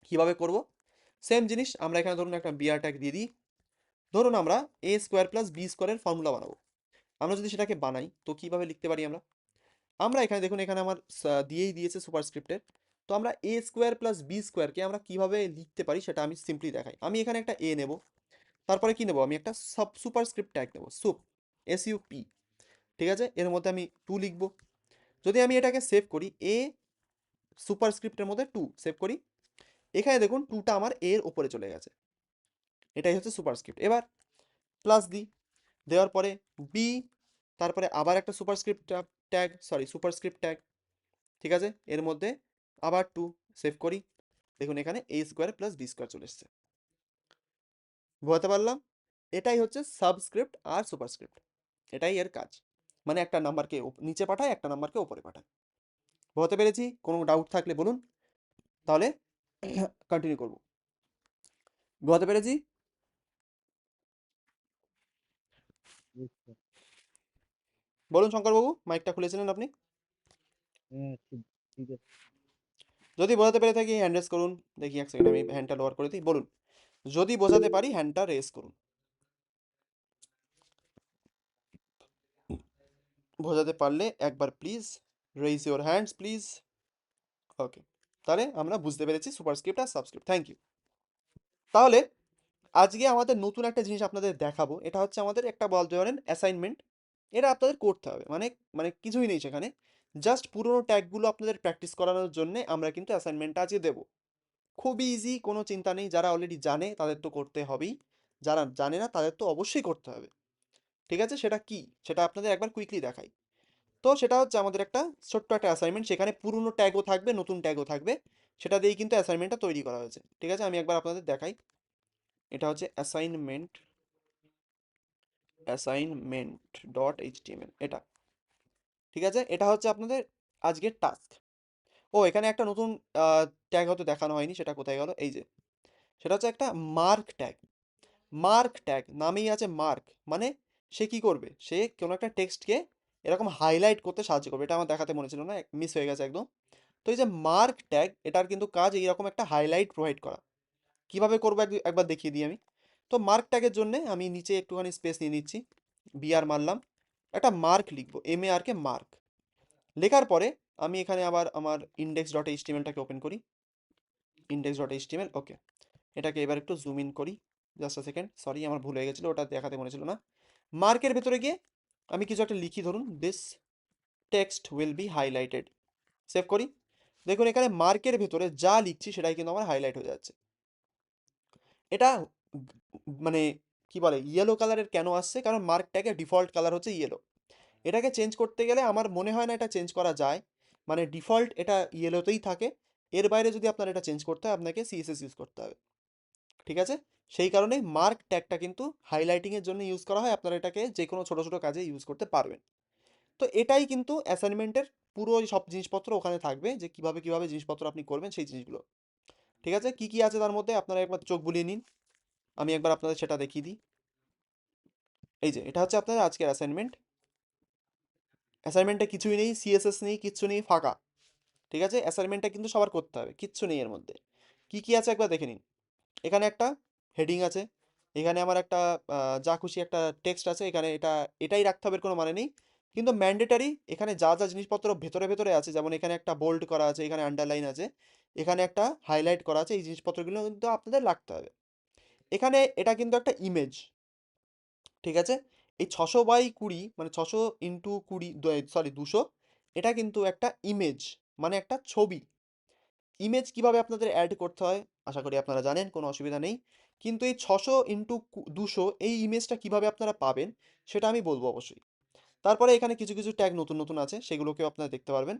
কিভাবে করব, সেম জিনিস, আমরা এখানে ধরুন একটা বিআর ট্যাগ দিয়ে দিই। ধরুন আমরা A² + B² ফর্মুলা বানাবো। আমরা যদি সেটাকে বানাই তো কিভাবে লিখতে পারি আমরা, আমরা এখানে দেখুন, এখানে আমার দিয়েই দিয়েছে সুপারস্ক্রিপ্টের। তো আমরা A² + B² কে আমরা কিভাবে লিখতে পারি সেটা আমি সিম্পলি দেখাই। আমি এখানে একটা এ নেব, তারপরে কি নেব, আমি একটা সুপারস্ক্রিপ্ট ট্যাগ নেব, SUP, ঠিক আছে। এর মধ্যে আমি 2 লিখব। যদি আমি এটাকে সেভ করি, এ সুপারস্ক্রিপ্টের মধ্যে 2 সেভ করি, এখানে দেখুন 2টা আমার এর উপরে চলে গেছে। এটাই হচ্ছে সুপারস্ক্রিপ্ট। এবার প্লাস দিই, দেওয়ার পরে বি, তারপরে আবার একটা সুপারস্ক্রিপ্ট ট্যাগ, সুপারস্ক্রিপ্ট ট্যাগ, ঠিক আছে। এর মধ্যে আবার 2 সেভ করি, দেখুন এখানে A² + B² চলে এসছে। বোঝাতে পারলাম? এটাই হচ্ছে সাবস্ক্রিপ্ট আর সুপারস্ক্রিপ্ট, এটাই এর কাজ। মানে একটা নাম্বারকে নিচে পাঠায়, একটা নাম্বারকে উপরে পাঠায়। বোঝাতে পেরেছি? কোনো ডাউট থাকলে বলুন, তাহলে কন্টিনিউ করব। বোঝাতে পেরেছি? Yes, sir. বলুন শঙ্করবাবু, মাইকটা খুলেছিলেন আপনি। হ্যাঁ, ঠিক ঠিক আছে। যদি বোঝাতে পেরে থাকি হ্যান্ড রেজ করুন। দেখি এক সেকেন্ড, আমি হ্যান্ডটা লোয়ার করে দিই। বলুন, যদি বোঝাতে পারি হ্যান্ডটা রেজ করুন। বোঝাতে পারলে একবার please raise your hands please. Okay, তাহলে আমরা বুঝতে পেরেছি সুপারস্ক্রিপ্ট আর সাবস্ক্রিপ্ট। Thank you. তাহলে আজকে আমাদের নতুন একটা জিনিস আপনাদের দেখাবো, এটা হচ্ছে আমাদের একটা বলতে পারেন অ্যাসাইনমেন্ট। এটা আপনাদের করতে হবে, মানে মানে কিছুই নেই সেখানে, জাস্ট পুরোনো ট্যাগগুলো আপনাদের প্র্যাকটিস করানোর জন্য আমরা কিন্তু অ্যাসাইনমেন্টটা আজকে দেবো। খুবই ইজি, কোনো চিন্তা নেই। যারা অলরেডি জানে তাদের তো করতে হবেই, যারা জানে না তাদের তো অবশ্যই করতে হবে। ঠিক আছে, সেটা কি সেটা আপনাদের একবার কুইকলি দেখাই। তো সেটা হচ্ছে আমাদের একটা ছোট্ট একটা অ্যাসাইনমেন্ট, সেখানে পুরনো ট্যাগও থাকবে, নতুন ট্যাগও থাকবে, সেটা দিয়েই কিন্তু অ্যাসাইনমেন্টটা তৈরি করা হয়েছে। ঠিক আছে, আমি একবার আপনাদের দেখাই। এটা হচ্ছে অ্যাসাইনমেন্ট.html, এটা ঠিক আছে। এটা হচ্ছে আপনাদের আজকের টাস্ক। ও, এখানে একটা নতুন ট্যাগ হয়তো দেখানো হয়নি, সেটা কোথায় গেল, এই যে, সেটা হচ্ছে একটা মার্ক ট্যাগ। মার্ক ট্যাগ নামেই আছে মার্ক, মানে সে কি করবে, সে কোনো একটা টেক্সটকে এরকম হাইলাইট করতে সাহায্য করবে। এটা আমার দেখাতে মনে ছিল না, মিস হয়ে গেছে একদম। তো এই যে মার্ক ট্যাগ, এটার কিন্তু কাজ এইরকম একটা হাইলাইট প্রোভাইড করা। কিভাবে করবো একবার দেখিয়ে দিই আমি। তো মার্ক ট্যাগের জন্য আমি নিচে একটুখানি স্পেস নিয়ে নিচ্ছি, বিআর মারলাম, একটা মার্ক লিখবো, MARK মার্ক। লেখার পরে আমি এখানে আবার আমার index.htmlটাকে ওপেন করি, index.html, ওকে। এটাকে এবার একটু জুম ইন করি, জাস্ট আ সেকেন্ড, সরি আমার ভুল হয়ে গেছিলো, ওটা দেখাতে মনে ছিল না। মার্কের ভেতরে গিয়ে আমি কিছু একটা লিখি, ধরুন this text will B highlighted, save করি। দেখুন এখানে মার্কের ভেতরে যা লিখছি সেটাই কিন্তু আমার হাইলাইট হয়ে যাচ্ছে। এটা মানে কি বলে, ইয়েলো কালারের কেন আসছে, কারণ মার্ক ট্যাগের ডিফল্ট কালার হচ্ছে ইয়েলো। এটাকে চেঞ্জ করতে গেলে আমার মনে হয় না এটা চেঞ্জ করা যায়, মানে ডিফল্ট এটা ইয়েলোতেই থাকে। এর বাইরে যদি আপনার এটা চেঞ্জ করতে হয় আপনাকে CSS ইউজ করতে হবে। ঠিক আছে, সেই কারণেই মার্ক ট্যাগটা কিন্তু হাইলাইটিংয়ের জন্য ইউজ করা হয়। আপনারা এটাকে যে কোনো ছোটো ছোটো কাজে ইউজ করতে পারবেন। তো এটাই কিন্তু অ্যাসাইনমেন্টের পুরো সব জিনিসপত্র ওখানে থাকবে, যে কিভাবে কিভাবে জিনিসপত্র আপনি করবেন সেই জিনিসগুলো। ঠিক আছে, কি কি আছে তার মধ্যে আপনারা একবার চোখ বুলিয়ে নিন, আমি একবার আপনাদের সেটা দেখিয়ে দিই। এই যে, এটা হচ্ছে আপনাদের আজকের অ্যাসাইনমেন্ট। অ্যাসাইনমেন্টে কিছুই নেই, CSS নেই, কিচ্ছু নেই, ফাঁকা। ঠিক আছে, অ্যাসাইনমেন্টটা কিন্তু সবার করতে হবে, কিচ্ছু নেই এর মধ্যে। কি কি আছে একবার দেখে নিন। এখানে একটা হেডিং আছে, এখানে আমার একটা যা খুশি একটা টেক্সট আছে, এখানে এটাই রাখতে হবে, এর কোনো মানে নেই, কিন্তু ম্যান্ডেটারি এখানে যা যা জিনিসপত্র ভেতরে ভেতরে আছে, যেমন এখানে একটা বোল্ড করা আছে, এখানে আন্ডারলাইন আছে, এখানে একটা হাইলাইট করা আছে, এই জিনিসপত্রগুলো কিন্তু আপনাদের রাখতে হবে। এখানে এটা কিন্তু একটা ইমেজ, ঠিক আছে। এই 600/20 মানে 600 × 20, সরি 200, এটা কিন্তু একটা ইমেজ, মানে একটা ছবি। ইমেজ কিভাবে আপনাদের অ্যাড করতে হয় আশা করি আপনারা জানেন, কোনো অসুবিধা নেই। কিন্তু এই 600 ইন্টু 200 এই ইমেজটা কিভাবে আপনারা পাবেন সেটা আমি বলবো অবশ্যই। তারপরে এখানে কিছু কিছু ট্যাগ নতুন নতুন আছে, সেগুলোকেও আপনারা দেখতে পারবেন।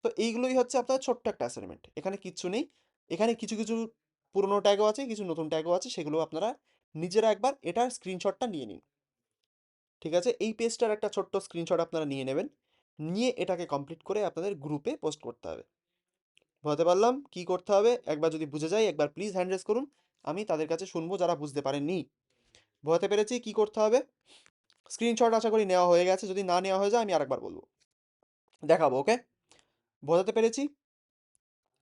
তো এইগুলোই হচ্ছে আপনার ছোট্ট একটা অ্যাসাইনমেন্ট, এখানে কিচ্ছু নেই। এখানে কিছু কিছু পুরোনো ট্যাগও আছে, কিছু নতুন ট্যাগও আছে, সেগুলো আপনারা নিজেরা একবার এটার স্ক্রিনশটটা নিয়ে নিন। ঠিক আছে, এই পেজটার একটা ছোট্ট স্ক্রিনশট আপনারা নিয়ে নেবেন, নিয়ে এটাকে কমপ্লিট করে আপনাদের গ্রুপে পোস্ট করতে হবে। বোঝাতে পারলাম কি করতে হবে? একবার যদি বুঝে যাই একবার প্লিজ হ্যান্ড রেজ করুন, আমি তাদের কাছে শুনবো যারা বুঝতে পারেননি। বোঝাতে পেরেছি কি করতে হবে? স্ক্রিনশট আশা করি নেওয়া হয়ে গেছে, যদি না নেওয়া হয়ে যায় আমি আরেকবার বলবো, দেখাবো। ওকে, বোঝাতে পেরেছি?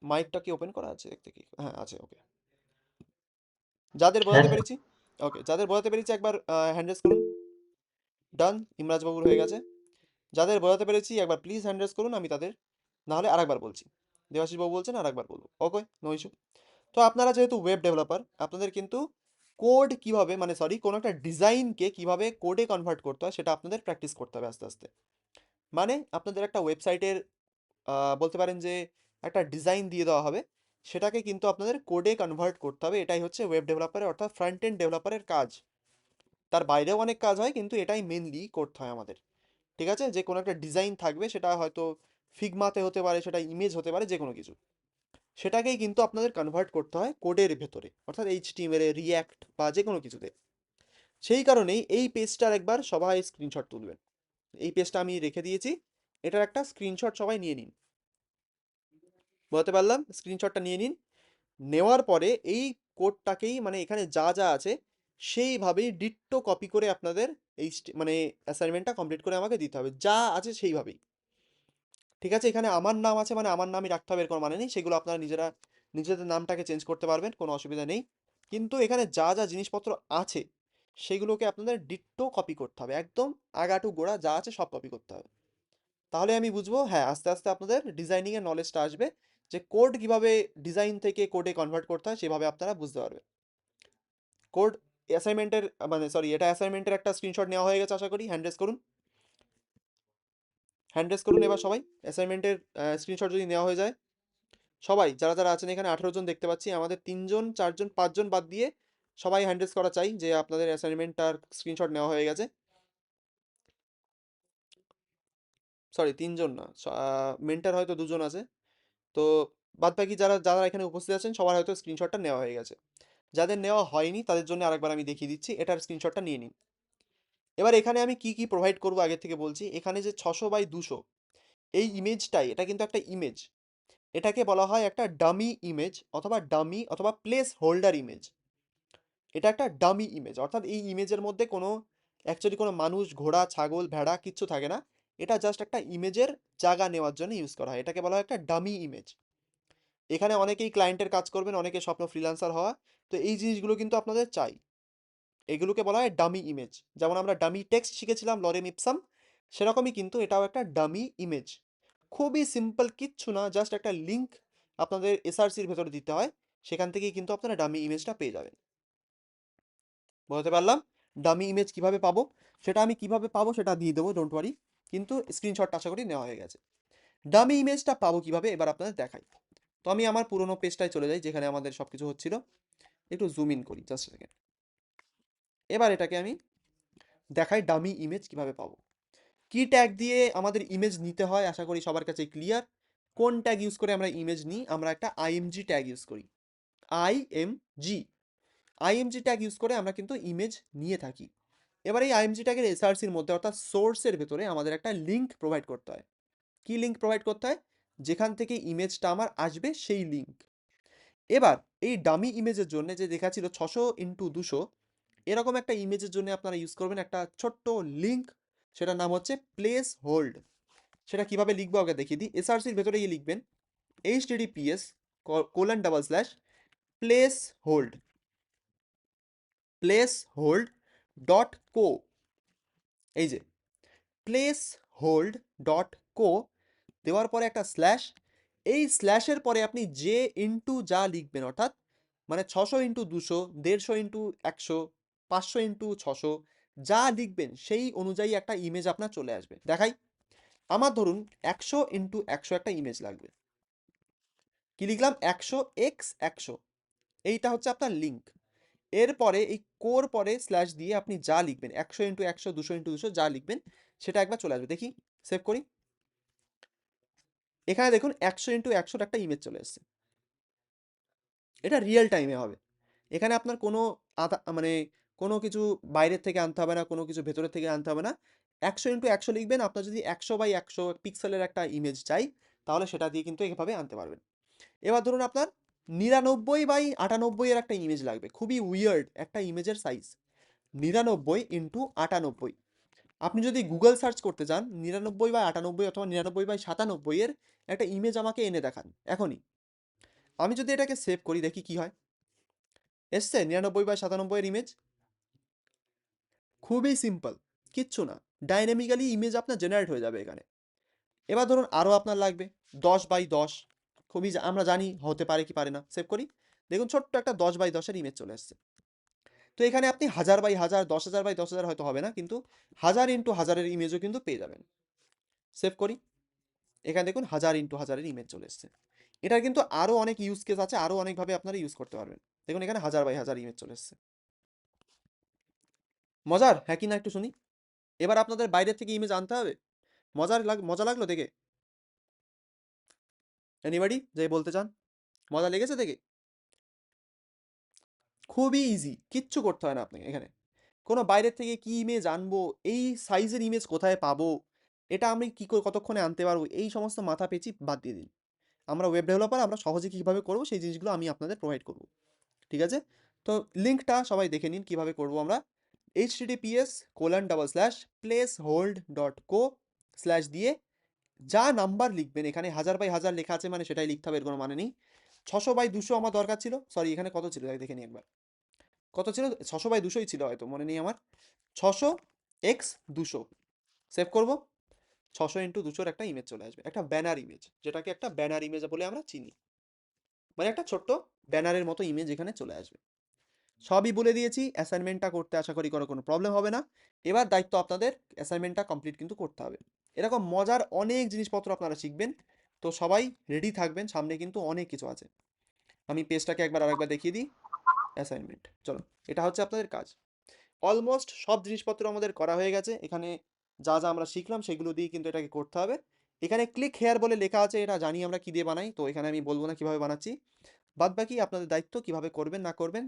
মাইকটা কি ওপেন করা আছে দেখতে কি? হ্যাঁ আছে, ওকে। যাদের হ্যাঁ বোঝাতে স্যার। পেরেছি, ওকে, যাদের বোঝাতে পেরেছি একবার হ্যান্ড রেজ করুন। ডান, ইমরাজ বাবুর হয়ে গেছে। যাদের বোঝাতে পেরেছি একবার প্লিজ হ্যান্ড রেজ করুন, আমি তাদের, না হলে আরেকবার বলছি। দেবাশিস বাবু বলছেন আরেকবার বলবো, ওকে, নো ইস্যু। তো আপনারা যেহেতু ওয়েব ডেভেলপার, আপনাদের কিন্তু কোড কিভাবে, মানে সরি, কোনো একটা ডিজাইনকে কিভাবে কোডে কনভার্ট করতে হয় সেটা আপনাদের প্র্যাকটিস করতে হবে আস্তে আস্তে। মানে আপনাদের একটা ওয়েবসাইটের বলতে পারেন যে একটা ডিজাইন দিয়ে দেওয়া হবে, সেটাকে কিন্তু আপনাদের কোডে কনভার্ট করতে হবে। এটাই হচ্ছে ওয়েব ডেভেলপারের অর্থাৎ ফ্রন্ট এন্ড ডেভেলপারের কাজ। তার বাইরেও অনেক কাজ হয়, কিন্তু এটাই মেনলি করতে হয় আমাদের। ঠিক আছে, যে কোনো একটা ডিজাইন থাকবে, সেটা হয়তো ফিগমাতে হতে পারে, সেটা ইমেজ হতে পারে, যে কোনো কিছু, সেটাকেই কিন্তু আপনাদের কনভার্ট করতে হয় কোডের ভেতরে, অর্থাৎ এইচটিএমএল এ, রিয়্যাক্ট বা যে কোনো কিছুতে। সেই কারণেই এই পেজটার একবার সবাই স্ক্রিনশট তুলবেন। এই পেজটা আমি রেখে দিয়েছি, এটার একটা স্ক্রিনশট সবাই নিয়ে নিন। বলতে পারলাম, স্ক্রিনশটটা নিয়ে নিন। নেওয়ার পরে এই কোডটাকেই, মানে এখানে যা যা আছে সেইভাবেই ডিট্টো কপি করে আপনাদের এই মানে অ্যাসাইনমেন্টটা কমপ্লিট করে আমাকে দিতে হবে, যা আছে সেইভাবেই। ঠিক আছে, এখানে আমার নাম আছে মানে আমার নামই রাখতে হবে এর কোনো মানে নেই, সেগুলো আপনারা নিজেরা নিজেদের নামটাকে চেঞ্জ করতে পারবেন, কোনো অসুবিধা নেই। কিন্তু এখানে যা যা জিনিসপত্র আছে সেগুলোকে আপনাদের ডিট্টো কপি করতে হবে, একদম আগাটু গোড়া যা আছে সব কপি করতে হবে। তাহলে আমি বুঝবো, হ্যাঁ, আস্তে আস্তে আপনাদের ডিজাইনিংয়ের নলেজটা আসবে, যে কোড কিভাবে ডিজাইন থেকে কোডে কনভার্ট করতে হয় সেভাবে আপনারা বুঝতে পারবেন। কোড অ্যাসাইনমেন্টের, মানে সরি, এটা অ্যাসাইনমেন্টের একটা স্ক্রিনশট নেওয়া হয়ে গেছে আশা করি। হ্যান্ড রেজ করুন, হ্যান্ড রেজ করুন এবার সবাই। অ্যাসাইনমেন্টের স্ক্রিনশট যদি নেওয়া হয়ে যায়, সবাই যারা যারা আছেন এখানে 18 জন দেখতে পাচ্ছি, আমাদের 3জন 4জন 5জন বাদ দিয়ে সবাই হ্যান্ড রেজ করা চাই যে আপনাদের অ্যাসাইনমেন্টটার স্ক্রিনশট নেওয়া হয়ে গেছে। সরি, 3জন না, মেন্টার হয়তো 2জন আছে। তো বাদ বাকি যারা যারা এখানে উপস্থিত আছেন সবার হয়তো স্ক্রিনশটটা নেওয়া হয়ে গেছে। যাদের নেওয়া হয়নি তাদের জন্য আরেকবার আমি দেখিয়ে দিচ্ছি, এটার স্ক্রিনশটটা নিয়ে নিন। এবার এখানে আমি কি কি প্রোভাইড করবো আগে থেকে বলছি। এখানে যে 600/200 এই ইমেজটাই, এটা কিন্তু একটা ইমেজ, এটাকে বলা হয় একটা ডামি ইমেজ অথবা ডামি অথবা প্লেস হোল্ডার ইমেজ। এটা একটা ডামি ইমেজ, অর্থাৎ এই ইমেজের মধ্যে কোনো অ্যাকচুয়ালি কোনো মানুষ, ঘোড়া, ছাগল, ভেড়া কিচ্ছু থাকে না। এটা জাস্ট একটা ইমেজের জায়গা নেওয়ার জন্য ইউজ করা হয়, এটাকে বলা হয় একটা ডামি ইমেজ। এখানে অনেকেই ক্লায়েন্টের কাজ করবেন, অনেকে স্বপ্ন ফ্রিল্যান্সার হওয়া, তো এই জিনিসগুলো কিন্তু আপনাদের চাই। এগুলোকে বলা হয় ডামি ইমেজ। যেমন আমরা ডামি টেক্সট শিখেছিলাম লরেম ইপসাম, সেরকমই কিন্তু এটাও একটা ডামি ইমেজ। খুবই সিম্পল, কিচ্ছু না, জাস্ট একটা লিঙ্ক আপনাদের এসআরসির ভেতরে দিতে হয়, সেখান থেকেই কিন্তু আপনারা ডামি ইমেজটা পেয়ে যাবেন। বলতে পারলাম ডামি ইমেজ কিভাবে পাবো, সেটা আমি কিভাবে পাবো সেটা দিয়ে দেবো, ডোন্ট ওয়ারি। কিন্তু স্ক্রিনশটটা আশা করি নেওয়া হয়ে গেছে। ডামি ইমেজটা পাবো কিভাবে এবার আপনাদের দেখাই। তো আমি আমার পুরোনো পেজটায় চলে যাই যেখানে আমাদের সব কিছু হচ্ছিল, একটু জুম ইন করি জাস্ট সেকেন্ড। এবার এটাকে আমি দেখাই ডামি ইমেজ কিভাবে পাবো। কি ট্যাগ দিয়ে আমাদের ইমেজ নিতে হয় আশা করি সবার কাছে ক্লিয়ার। কোন ট্যাগ ইউজ করে আমরা ইমেজ নিই? আমরা একটা আইএমজি ট্যাগ ইউজ করি, আইএমজি। আইএমজি ট্যাগ ইউজ করে আমরা কিন্তু ইমেজ নিয়ে থাকি। এবার এই আইএমজি ট্যাগের এসআরসির মধ্যে অর্থাৎ সোর্সের ভেতরে আমাদের একটা লিঙ্ক প্রোভাইড করতে হয়। কি লিঙ্ক প্রোভাইড করতে হয়? যেখান থেকে ইমেজটা আমার আসবে সেই লিঙ্ক। এবার এই ডামি ইমেজের জন্য যে দেখাচ্ছিল 600x200, এরকম একটা ইমেজের জন্য আপনারা ইউজ করবেন একটা ছোট্ট লিঙ্ক, সেটার নাম হচ্ছে প্লেস হোল্ড। সেটা কিভাবে লিখবো আগে দেখিয়ে দিই। এসআরসির ভেতরে গিয়ে লিখবেন https://প্লেস hold, place hold dot co. এই যে প্লেস হোল্ড ডট কো দেওয়ার পরে একটা স্ল্যাশ, এই স্ল্যাশের পরে আপনি যে ইন্টু যা লিখবেন, অর্থাৎ মানে 600x200, 150x100, 500x600 যা লিখবেন সেই অনুযায়ী একটা ইমেজ আপনার চলে আসবে। দেখাই, আমার ধরুন 100x100 একটা ইমেজ লাগবে। কি লিখলাম 100x100, এইটা হচ্ছে আপনার লিঙ্ক। এরপরে এই কোর পরে স্ল্যাশ দিয়ে আপনি যা লিখবেন 100x100 200x200 যা লিখবেন সেটা একবার চলে আসবে। দেখি সেভ করি, এখানে দেখুন 100x100 একটা ইমেজ চলে এসেছে। এটা রিয়েল টাইমে হবে, এখানে আপনার কোনো মানে কোনো কিছু বাইরের থেকে আনতে হবে না, কোনো কিছু ভেতরের থেকে আনতে হবে না। 100x100 লিখবেন, আপনার যদি 100x100 পিক্সেলের একটা ইমেজ চাই তাহলে সেটা দিয়ে কিন্তু এভাবে আনতে পারবেন। এবার ধরুন আপনার 99x98 এর একটা ইমেজ লাগবে, খুবই উইয়ার্ড একটা ইমেজের সাইজ 99x98। আপনি যদি গুগল সার্চ করতে চান 99x98 অথবা 99x97 এর একটা ইমেজ আমাকে এনে দেখান এখনই, আমি যদি এটাকে সেভ করি দেখি কি হয়, এসছে 99x97 এর ইমেজ। খুবই সিম্পল, কিচ্ছু না, ডাইনামিক্যালি ইমেজ আপনার জেনারেট হয়ে যাবে এখানে। এবার ধরুন আরও আপনার লাগবে 10x10, খুবই আমরা জানি হতে পারে কি পারে না। সেভ করি, দেখুন ছোট্ট একটা 10x10 এর ইমেজ চলে আসছে। তো এখানে আপনি 1000x1000 10,000x10,000 হয়তো হবে না, কিন্তু 1000x1000 এর ইমেজও কিন্তু পেয়ে যাবেন। সেভ করি, এখানে দেখুন 1000x1000 এর ইমেজ চলে এসছে। এটার কিন্তু আরও অনেক ইউজ কেস আছে, আরও অনেকভাবে আপনারা ইউজ করতে পারবেন। দেখুন এখানে 1000x1000 ইমেজ চলে এসছে। মজার হ্যাঁ কি না একটু শুনি। এবার আপনাদের বাইরের থেকে ইমেজ আনতে হবে। মজা লাগলো দেখে? এনিবডি যে বলতে চান, মজা লেগেছে দেখে? খুবই ইজি, কিচ্ছু করতে হয় না আপনাকে এখানে। কোনো বাইরের থেকে কি ইমেজ আনবো, এই সাইজের ইমেজ কোথায় পাবো, এটা আমি কি করে কতক্ষণে আনতে পারবো, এই সমস্ত মাথা পেঁচি বাদ দিয়ে দিন। আমরা ওয়েব ডেভেলপার, আমরা সহজে কীভাবে করবো সেই জিনিসগুলো আমি আপনাদের প্রোভাইড করব। ঠিক আছে, তো লিঙ্কটা সবাই দেখে নিন কিভাবে করব আমরা। https://placehold.co/ দিয়ে যা নাম্বার লিখবেন, এখানে 1000x1000 লেখা আছে মানে সেটাই লিখতে হবে, এর কোনো মানে নেই। 600x200 আমার দরকার ছিল, সরি এখানে কত ছিল দেখে নিই একবার, কত ছিল, 600x200ই ছিল হয়তো, মনে নেই আমার। 600x200 সেভ করব, 600x200 একটা ইমেজ চলে আসবে, একটা ব্যানার ইমেজ, যেটাকে একটা ব্যানার ইমেজ বলে আমরা চিনি, মানে একটা ছোট্ট ব্যানারের মতো ইমেজ এখানে চলে আসবে। সবই বলে দিয়েছি, অ্যাসাইনমেন্টটা করতে আশা করি কোনো প্রবলেম হবে না। এবার দায়িত্ব আপনাদের অ্যাসাইনমেন্টটা কমপ্লিট কিন্তু করতে হবে। এরকম মজার অনেক জিনিসপত্র আপনারা শিখবেন, তো সবাই রেডি থাকবেন, সামনে কিন্তু অনেক কিছু আছে। আমি পেজটাকে আরেকবার দেখিয়ে দিই, অ্যাসাইনমেন্ট, চলো এটা হচ্ছে আপনাদের কাজ। অলমোস্ট সব জিনিসপত্র আমাদের করা হয়ে গেছে, এখানে যা যা আমরা শিখলাম সেগুলো দিয়ে কিন্তু এটাকে করতে হবে। এখানে ক্লিক হেয়ার বলে লেখা আছে, এটা জানি আমরা কি দিয়ে বানাই, তো এখানে আমি বলবো না কিভাবে বানাচ্ছি। বাদ বাকি আপনাদের দায়িত্ব কিভাবে করবেন না করবেন,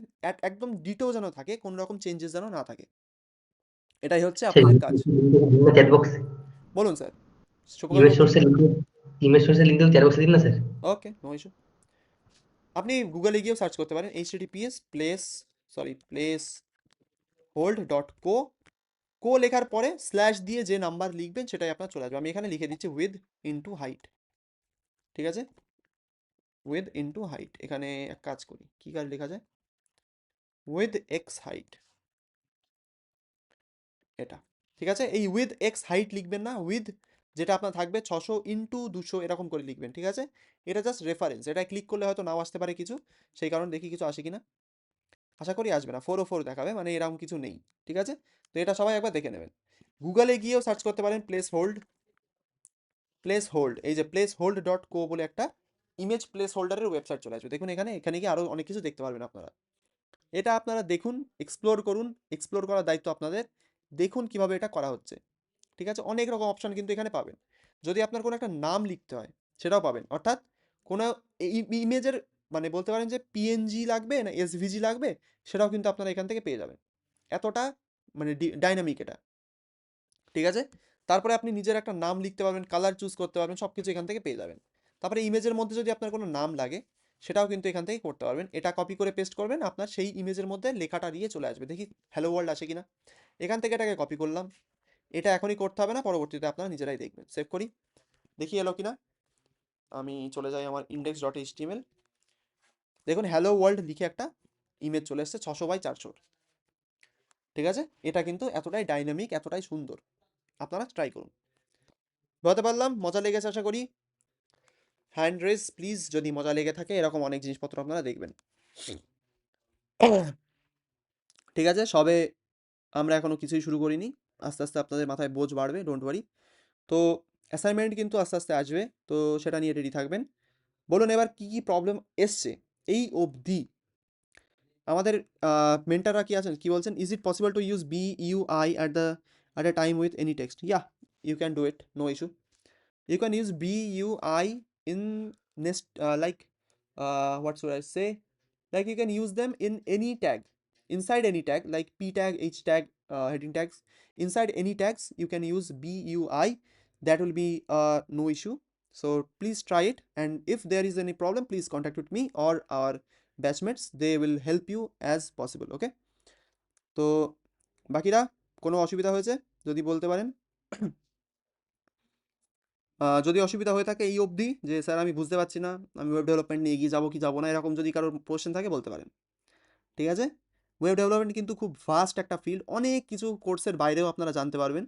একদম ডিটো যেন থাকে, কোনো রকম চেঞ্জেস যেন না থাকে, এটাই হচ্ছে সেই আপনাদের কাজ। চ্যাট বক্সে বলুন স্যার, শুভকর ইমেজ বাবু বলুন। সোর্সের লিঙ্ক, ইমেজ সোর্সের লিঙ্ক চ্যাট বক্সে দিন না স্যার। ওকে, নো ইস্যু। আপনি গুগলে গিয়েও সার্চ করতে পারেন https://placehold.co, কো লেখার পরে স্ল্যাশ দিয়ে যে নাম্বার লিখবেন সেটাই আপনার চলে আসবে। আমি এখানে লিখে দিচ্ছি উইথ ইনটু হাইট, ঠিক আছে, উইথ ইনটু হাইট। এখানে এক কাজ করি, কি কাজ লেখা যায়, উইথ এক্স হাইট, এটা ঠিক আছে। এই উইথ এক্স হাইট লিখবেন না, উইথ যেটা আপনার থাকবে 600x200 এরকম করে লিখবেন, ঠিক আছে। এটা জাস্ট রেফারেন্স, এটা ক্লিক করলে হয়তো নাও আসতে পারে কিছু, সেই কারণে দেখি কিছু আসে কিনা, আশা করি আসবে না, 404 দেখাবে, মানে এরকম কিছু নেই, ঠিক আছে। তো এটা সবাই একবার দেখে নেবেন। গুগলে গিয়েও সার্চ করতে পারেন প্লেস হোল্ড, এই যে placehold.co বলে একটা ইমেজ প্লেস হোল্ডারের ওয়েবসাইট চলে আসবে, দেখুন এখানে গিয়ে আরও অনেক কিছু দেখতে পারবেন আপনারা। এটা আপনারা দেখুন, এক্সপ্লোর করুন, এক্সপ্লোর করার দায়িত্ব আপনাদের, দেখুন কিভাবে এটা করা হচ্ছে, ঠিক আছে। অনেক রকম অপশন কিন্তু এখানে পাবেন, যদি আপনার কোনো একটা নাম লিখতে হয় সেটাও পাবেন, অর্থাৎ কোনো ইমেজের মানে বলতে পারেন যে পিএনজি লাগবে না এসভিজি লাগবে, সেটাও কিন্তু আপনারা এখান থেকে পেয়ে যাবেন, এতটা মানে ডাইনামিক এটা, ঠিক আছে। তারপরে আপনি নিজের একটা নাম লিখতে পারবেন, কালার চুজ করতে পারবেন, সব কিছু এখান থেকে পেয়ে যাবেন। তারপরে ইমেজের মধ্যে যদি আপনার কোনো নাম লাগে সেটাও কিন্তু এখান থেকে করতে পারবেন, এটা কপি করে পেস্ট করবেন, আপনার সেই ইমেজের মধ্যে লেখাটা দিয়ে চলে আসবে। দেখি হ্যালো ওয়ার্ল্ড আসে কিনা, এখান থেকে এটাকে কপি করলাম, এটা এখনই করতে হবে না, পরবর্তীতে আপনারা নিজেরাই দেখবেন। সেভ করি, দেখি এলো কিনা। আমি চলে যাই আমার index.html, দেখুন হ্যালো ওয়ার্ল্ড লিখে একটা ইমেজ চলে এসেছে 600x400, ঠিক আছে। এটা কিন্তু এতটাই ডাইনামিক, এতটাই সুন্দর, আপনারা ট্রাই করুন। বলতে পারলাম মজা লেগেছে আশা করি, হ্যান্ড রেজ প্লিজ যদি মজা লেগে থাকে, এরকম অনেক জিনিসপত্র আপনারা দেখবেন, ঠিক আছে। সবে আমরা এখনো কিছুই শুরু করিনি, আস্তে আস্তে আপনাদের মাথায় বোঝ বাড়বে, ডোন্ট ওয়ারি। তো অ্যাসাইনমেন্ট কিন্তু আস্তে আস্তে আসবে, তো সেটা নিয়ে রেডি থাকবেন। বলুন এবার কি কি প্রবলেম এসছে এই অবধি। আমাদের মেন্টাররা কি আছেন কি বলছেন, is it possible to use B U I at a time with any text? Yeah, you can do it, no issue. You can use B, U, I in nest like what should I say? Like you can use them in any tag, inside any tag like P tag, H tag, heading tags. Inside any tags, you can use B, U, I. That will be no issue. So please try it. And if there is any problem, please contact with me or our batchmates. They will help you as possible. Okay? তো বাকিরা কোনো অসুবিধা হয়েছে যদি বলতে পারেন। যদি অসুবিধা হয়ে থাকে এই অবধি যে স্যার আমি বুঝতে পারছি না, আমি ওয়েব ডেভেলপমেন্ট নিয়ে এগিয়ে যাবো কি যাবো না, এরকম যদি কারোর কোশ্চেন থাকে বলতে পারেন। ঠিক আছে? ওয়েব ডেভেলপমেন্ট কিন্তু খুব ভাস্ট একটা ফিল্ড, অনেক কিছু কোর্সের বাইরেও আপনারা জানতে পারবেন।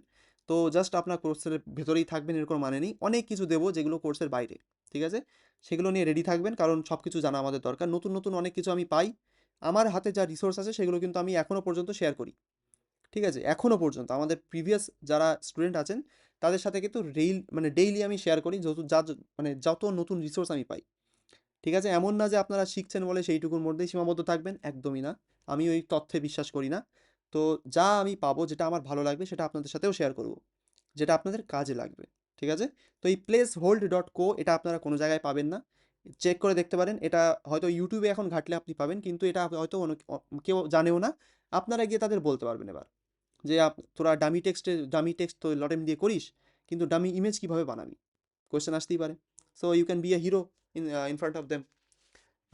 তো জাস্ট আপনার কোর্সের ভেতরেই থাকবেন এর কোনো মানে নেই, অনেক কিছু দেবো যেগুলো কোর্সের বাইরে। ঠিক আছে? সেগুলো নিয়ে রেডি থাকবেন, কারণ সব কিছু জানা আমাদের দরকার। নতুন নতুন অনেক কিছু আমি পাই, আমার হাতে যা রিসোর্স আছে সেগুলো কিন্তু আমি এখনও পর্যন্ত শেয়ার করি। ঠিক আছে? এখনও পর্যন্ত আমাদের প্রিভিয়াস যারা স্টুডেন্ট আছেন তাদের সাথে কিন্তু ডেইলি আমি শেয়ার করি যত নতুন রিসোর্স আমি পাই। ঠিক আছে? এমন না যে আপনারা শিখছেন বলে সেইটুকুর মধ্যেই সীমাবদ্ধ থাকবেন, একদমই না। আমি ওই তথ্যে বিশ্বাস করি না। তো যা আমি পাবো, যেটা আমার ভালো লাগবে সেটা আপনাদের সাথেও শেয়ার করব, যেটা আপনাদের কাজে লাগবে। ঠিক আছে? তো এই placehold.co এটা আপনারা কোনো জায়গায় পাবেন না, চেক করে দেখতে পারেন। এটা হয়তো ইউটিউবে এখন ঘাটলে আপনি পাবেন, কিন্তু এটা হয়তো কেউ জানেও না। আপনারা গিয়ে তাদের বলতে পারবেন এবার যে তোরা ডামি টেক্সট তো লটেম দিয়ে করিস, কিন্তু ডামি ইমেজ কীভাবে বানাবি? কোয়েশ্চেন আসতেই পারে। So you can be a hero in front of them.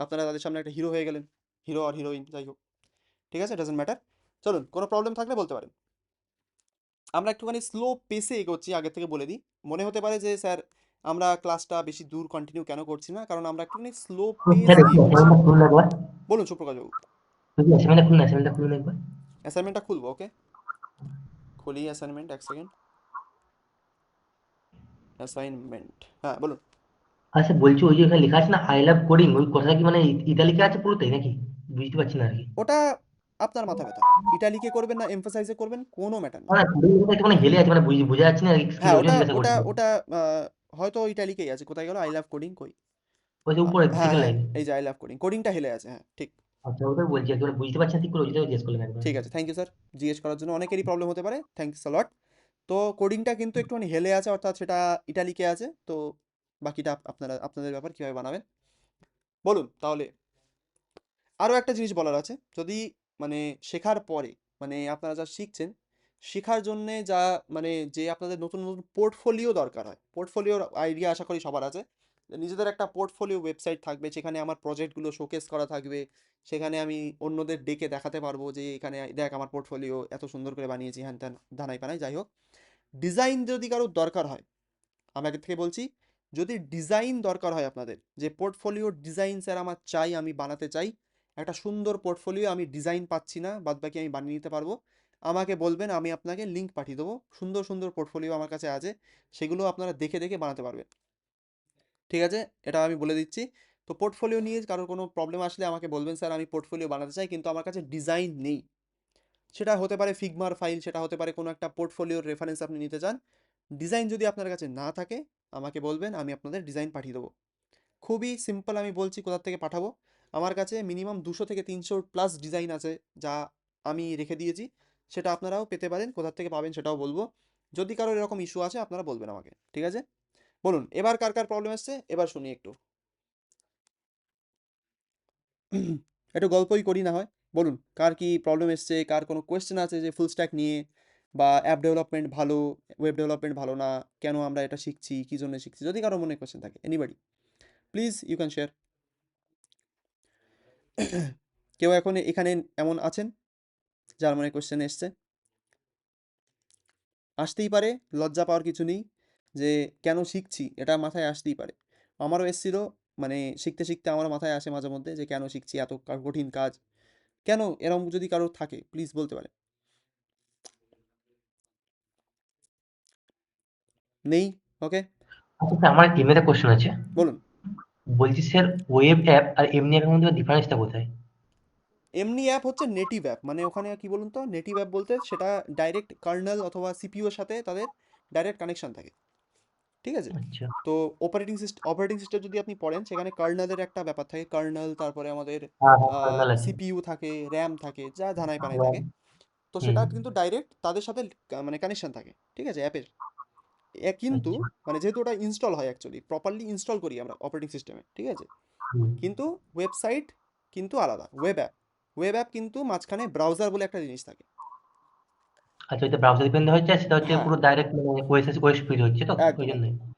আপনারা তাদের সামনে একটা হিরো হয়ে গেলেন, হিরো আর হিরোইন যাই হোক। ঠিক আছে? Doesn't matter. চলুন, কোনো প্রবলেম থাকলে বলতে পারেন। আমরা একটুখানি স্লো পেসে এগোচ্ছি, আগে থেকে বলে দিই। মনে হতে পারে যে স্যার আমরা ক্লাসটা বেশি দূর কন্টিনিউ কেন করছি না, কারণ আমরা একটুখানি স্লো পেস স্যার নিয়ে একটু এগোচ্ছি। অ্যাসাইনমেন্টটা খুলুন একবার। বলুন সুপ্রকাশবাবু। যদি অ্যাসাইনমেন্টটা খুলুন একবার। অ্যাসাইনমেন্টটা খুলবো, ওকে? খুলি অ্যাসাইনমেন্ট, এক সেকেন্ড। অ্যাসাইনমেন্ট, হ্যাঁ বলুন। আচ্ছা বলছি, ওই যে এখানে লেখা আছে না আই লাভ কোডিং, ওই কথাটা কি মানে ইতালিকে আছে পুরোটাই নাকি? বুঝতে পারছি না আর কি। ওটা আপনার মাথা ব্যথা, ইটালিকে করবেন না এমফাসাইজে করবেন কোনো ম্যাটার না। মানে কোডিং একটু মানে হেলে আছে, মানে বোঝা যাচ্ছে না আর কি, হ্যাঁ, ওই জন্য ওটা জিজ্ঞাসা ওটা করছি। ওটা হয়তো ইটালিকেই আছে। কোথায় গেল আই লাভ কোডিং? কই? ওই যে উপরে হ্যাঁ সেকেন্ড হ্যাঁ, লাইনে। এই যে আই লাভ কোডিং, কোডিংটা হেলে আছে, হ্যাঁ ঠিক। আচ্ছা ওটাই বলছি আর কি, মানে বুঝতে পারছি না ঠিক করে, ওই জন্য জিজ্ঞেস করলাম একবার। ঠিক আছে, থ্যাংক ইউ স্যার জিজ্ঞেস করার জন্য। অনেকেরই প্রবলেম হতে পারে, থ্যাংকস আ লট। তো কোডিংটা কিন্তু একটুখানি হেলে আছে, অর্থাৎ সেটা ইটালিকে আছে। তো বাকিটা আপনাদের ব্যাপার, কীভাবে বানাবেন। বলুন তাহলে। আরও একটা জিনিস বলার আছে, যদি মানে শেখার পরে, মানে আপনারা যা শিখছেন শেখার জন্যে যা যে আপনাদের নতুন নতুন পোর্টফোলিও দরকার হয়, পোর্টফোলিওর আইডিয়া আশা করি সবার আছে। নিজেদের একটা পোর্টফোলিও ওয়েবসাইট থাকবে, সেখানে আমার প্রজেক্টগুলো শোকেস করা থাকবে। সেখানে আমি অন্যদের ডেকে দেখাতে পারবো যে এখানে দেখ আমার পোর্টফোলিও এত সুন্দর করে বানিয়েছি, হ্যান ত্যান ধানাই পানাই যাই হোক। ডিজাইন যদি কারোর দরকার হয়, আমি আগে থেকে বলছি, যদি ডিজাইন দরকার হয় আপনাদের, যে পোর্টফোলিওর ডিজাইন স্যার আমার চাই, আমি বানাতে চাই একটা সুন্দর পোর্টফোলিও, আমি ডিজাইন পাচ্ছি না, বাদবাকি আমি বানিয়ে নিতে পারবো, আমাকে বলবেন, আমি আপনাকে লিঙ্ক পাঠিয়ে দেবো। সুন্দর সুন্দর পোর্টফোলিও আমার কাছে আছে, সেগুলো আপনারা দেখে দেখে বানাতে পারবেন। ঠিক আছে? এটা আমি বলে দিচ্ছি। তো পোর্টফোলিও নিয়ে কারোর কোনো প্রবলেম আসলে আমাকে বলবেন, স্যার আমি পোর্টফোলিও বানাতে চাই কিন্তু আমার কাছে ডিজাইন নেই। সেটা হতে পারে ফিগমার ফাইল, সেটা হতে পারে কোনো একটা পোর্টফোলিওর রেফারেন্স আপনি নিতে চান। ডিজাইন যদি আপনার কাছে না থাকে আমাকে বলবেন, আমি আপনাদের ডিজাইন পাঠিয়ে দেবো। খুবই সিম্পল, আমি বলছি কোথা থেকে পাঠাবো। আমার কাছে মিনিমাম 200 থেকে 300 প্লাস ডিজাইন আছে, যা আমি রেখে দিয়েছি। সেটা আপনারাও পেতে পারেন, কোথা থেকে পাবেন সেটাও বলবো। যদি কারোর এরকম ইস্যু আছে আপনারা বলবেন আমাকে। ঠিক আছে? বলুন এবার কার কার প্রবলেম এসছে, এবার শুনি একটু। একটু গল্পই করি না হয়। বলুন কার কি প্রবলেম এসছে, কার কোনো কোয়েশ্চেন আছে যে ফুল স্ট্যাক নিয়ে, বা অ্যাপ ডেভেলপমেন্ট ভালো, ওয়েব ডেভেলপমেন্ট ভালো না, কেন আমরা এটা শিখছি, কী জন্য শিখছি, যদি কারো মনে কোয়েশ্চেন থাকে, anybody please you can share. কেউ এখন এখানে এমন আছেন যার মনে কোয়েশ্চেন এসছে? আসতেই পারে, লজ্জা পাওয়ার কিছু নেই। যে কেন শিখছি এটা মাথায় আসতেই পারে। আমারও এসছিল, শিখতে শিখতে আমার মাথায় আসে মাঝে মধ্যে যে কেন শিখছি, এত কঠিন কাজ কেন, এরকম যদি কারোর থাকে প্লিজ বলতে পারে। নেই? ওকে, আচ্ছা স্যার, আমার টিমের একটা কোশ্চেন আছে। বলুন। বলছি স্যার, ওয়েব অ্যাপ আর এমনি অ্যাপের মধ্যে ডিফারেন্সটা কোথায়? এমনি অ্যাপ হচ্ছে নেটিভ অ্যাপ, ওখানে কি বলুন তো, নেটিভ অ্যাপ বলতে সেটা ডাইরেক্ট কার্নেল অথবা সিপিইউ এর সাথে তাদের ডাইরেক্ট কানেকশন থাকে। ঠিক আছে? আচ্ছা তো অপারেটিং সিস্টেম যদি আপনি পড়েন সেখানে কার্নেলের একটা ব্যাপার থাকে, কার্নেল, তারপরে আমাদের হ্যাঁ হ্যাঁ ফাইনাল আছে সিপিইউ থাকে, র্যাম থাকে, যা ধানাই পানাই RAM, থাকে। তো হুম সেটা কিন্তু ডাইরেক্ট তাদের সাথে মানে কানেকশন থাকে, ঠিক আছে, অ্যাপের। কিন্তু আচ্ছা মানে যেহেতু ওটা ইনস্টল হয়, অ্যাকচুয়ালি প্রপারলি ইনস্টল করি আমরা অপারেটিং সিস্টেমে, ঠিক আছে, হুম কিন্তু ওয়েবসাইট কিন্তু আলাদা, ওয়েব অ্যাপ কিন্তু মাঝখানে ব্রাউজার বলে একটা জিনিস থাকে। আচ্ছা ওইটা ব্রাউজার ডিপেন্ড হচ্ছে সেটা হচ্ছে হ্যাঁ, পুরো ডাইরেক্ট মানে ওএস ফিড হচ্ছে তো ওই একদম জন্যই একদম।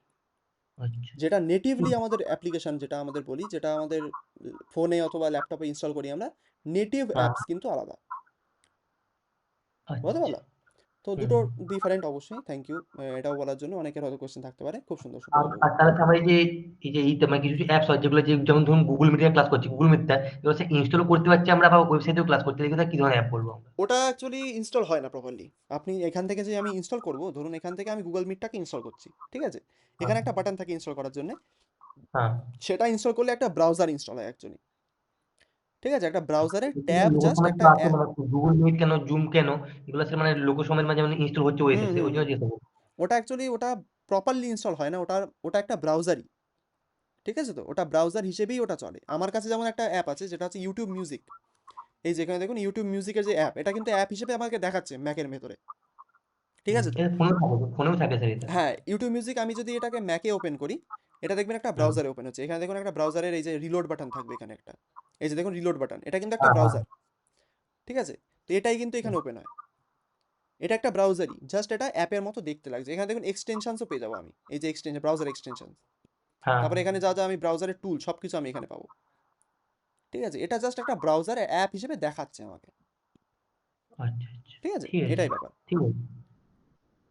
আচ্ছা যেটা নেটিভলি আমাদের অ্যাপ্লিকেশন, যেটা আমাদের বলি, যেটা আমাদের ফোনে অথবা ল্যাপটপে ইনস্টল করি আমরা, নেটিভ হ্যাঁ অ্যাপস কিন্তু আলাদা। বুঝতে আচ্ছা পারলা? তো হুম দুটো ডিফারেন্ট অবশ্যই। থ্যাংক ইউ এটাও বলার জন্য। অনেকের হয়তো কোয়েশ্চেন থাকতে পারে। খুব সুন্দর, আর সুপ্রভাত বাবু। আর তাহলে আমরা এই যে মানে কিছু অ্যাপস হয় যেগুলো যে যেমন ধরুন গুগল মিটে ক্লাস করছি গুগল মিটটা এবার সে ইনস্টল করতে পারছি আমরা বা ওয়েবসাইটেও ক্লাস করতে এগুলো কি ধরনের অ্যাপ বলবো আমরা ওটা অ্যাকচুয়ালি ইনস্টল হয় না প্রপারলি। আপনি এখান থেকে যে আমি ইনস্টল করব, ধরুন এখান থেকে আমি গুগল মিটটাকে ইনস্টল করছি, ঠিক আছে, হ্যাঁ এখানে একটা বাটন থাকে ইনস্টল করার জন্য। হ্যাঁ সেটা ইনস্টল করলে একটা ব্রাউজার ইনস্টল হয় অ্যাকচুয়ালি, ঠিক আছে, একটা ব্রাউজারে এখানে ট্যাব লোগো জাস্ট সমেত একটা তো আছে মানে গুগল মিট কেন জুম কেন এগুলো সে মানে লোগো সমেত মানে যেমন ইনস্টল হচ্ছে হুম ওএসএস এ হুম ওই জন্য হুম জিজ্ঞাসা করছি। ওটা অ্যাকচুয়ালি ওটা প্রপারলি ইনস্টল হয় না, ওটা একটা ব্রাউজারই, ঠিক আছে। তো ওটা ব্রাউজার হিসেবেই ওটা চলে। আমার কাছে যেমন একটা অ্যাপ আছে যেটা হচ্ছে ইউটিউব মিউজিক। এই যেখানে দেখুন ইউটিউব মিউজিকের যে অ্যাপ, এটা কিন্তু অ্যাপ হিসেবে আমাকে দেখাচ্ছে ম্যাকের ভেতরে, ঠিক আছে। তো এটা ফোনেও থাকে স্যার এটা হ্যাঁ, ইউটিউব মিউজিক আমি যদি এটাকে ম্যাকে ওপেন করি, এটা দেখবেন একটা হুম ব্রাউজারে ওপেন হচ্ছে। এখানে দেখুন একটা ব্রাউজারের এই যে রিলোড বাটন থাকবে এখানে একটা, এই যে দেখুন রিলোড বাটন, এটা কিন্তু একটা হ্যাঁ হ্যাঁ ব্রাউজার, ঠিক আছে। তো এটাই কিন্তু এখানে ওপেন হয়। এটা একটা ব্রাউজারই, জাস্ট এটা অ্যাপের মতো দেখতে লাগছে। এখানে দেখুন এক্সটেনশনসও পেয়ে যাবো আমি, এই যে এক্সটেনশন, ব্রাউজার এক্সটেনশন। হ্যাঁ তারপরে এখানে যা যা আমি ব্রাউজারের টুল সব কিছু আমি এখানে পাবো, ঠিক আছে। এটা জাস্ট একটা ব্রাউজার অ্যাপ হিসেবে দেখাচ্ছে আমাকে, আচ্ছা আচ্ছা ঠিক আছে, ঠিক আছে এটাই ব্যাপার। ঠিক আছে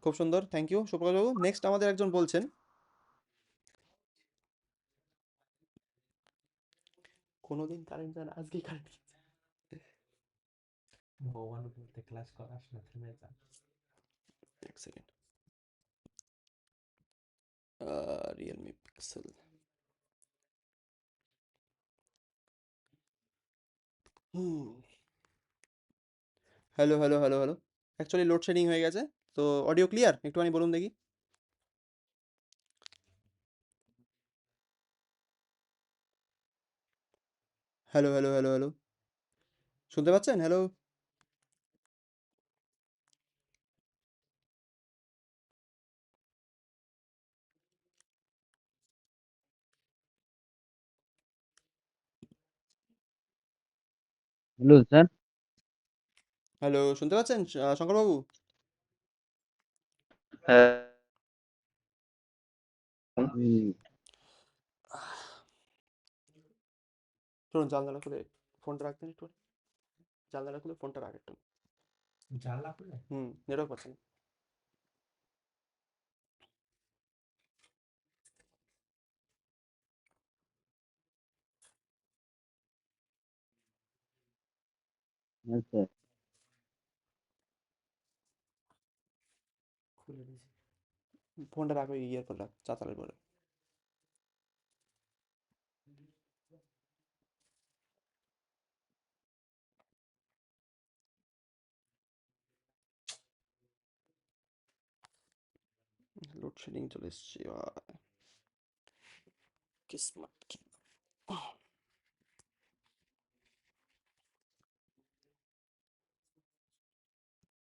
খুব সুন্দর, thank you Suprakash Babu. Next আমাদের একজন বলছেন, কোনোদিন কারেন্ট যায় না, আজকেই কারেন্ট। এক সেকেন্ড, রিয়েলমি পিক্সেল। হুম, hello hello hello hello. Actually load shedding হয়ে গেছে। তো অডিও ক্লিয়ার, একটুখানি বলুন দেখি। হ্যালো হ্যালো হ্যালো হ্যালো, শুনতে পাচ্ছেন? হ্যালো। Hello sir. হ্যালো, শুনতে পাচ্ছেন শঙ্করবাবু? হ্যাঁ হুম, শুনুন, জানলাটা খুলে ফোনটা রাখতেন একটু, জানলাটা খুলে ফোনটা রাখ একটু। হুম, নেটওয়ার্ক পাচ্ছে না। হ্যাঁ স্যার। খুলে দিয়েছি। ফোনটা রাখো, ইয়ারপড রাখ, চাতালের পরে। লোডশেডিং চলে এসছে, কিসমত কি।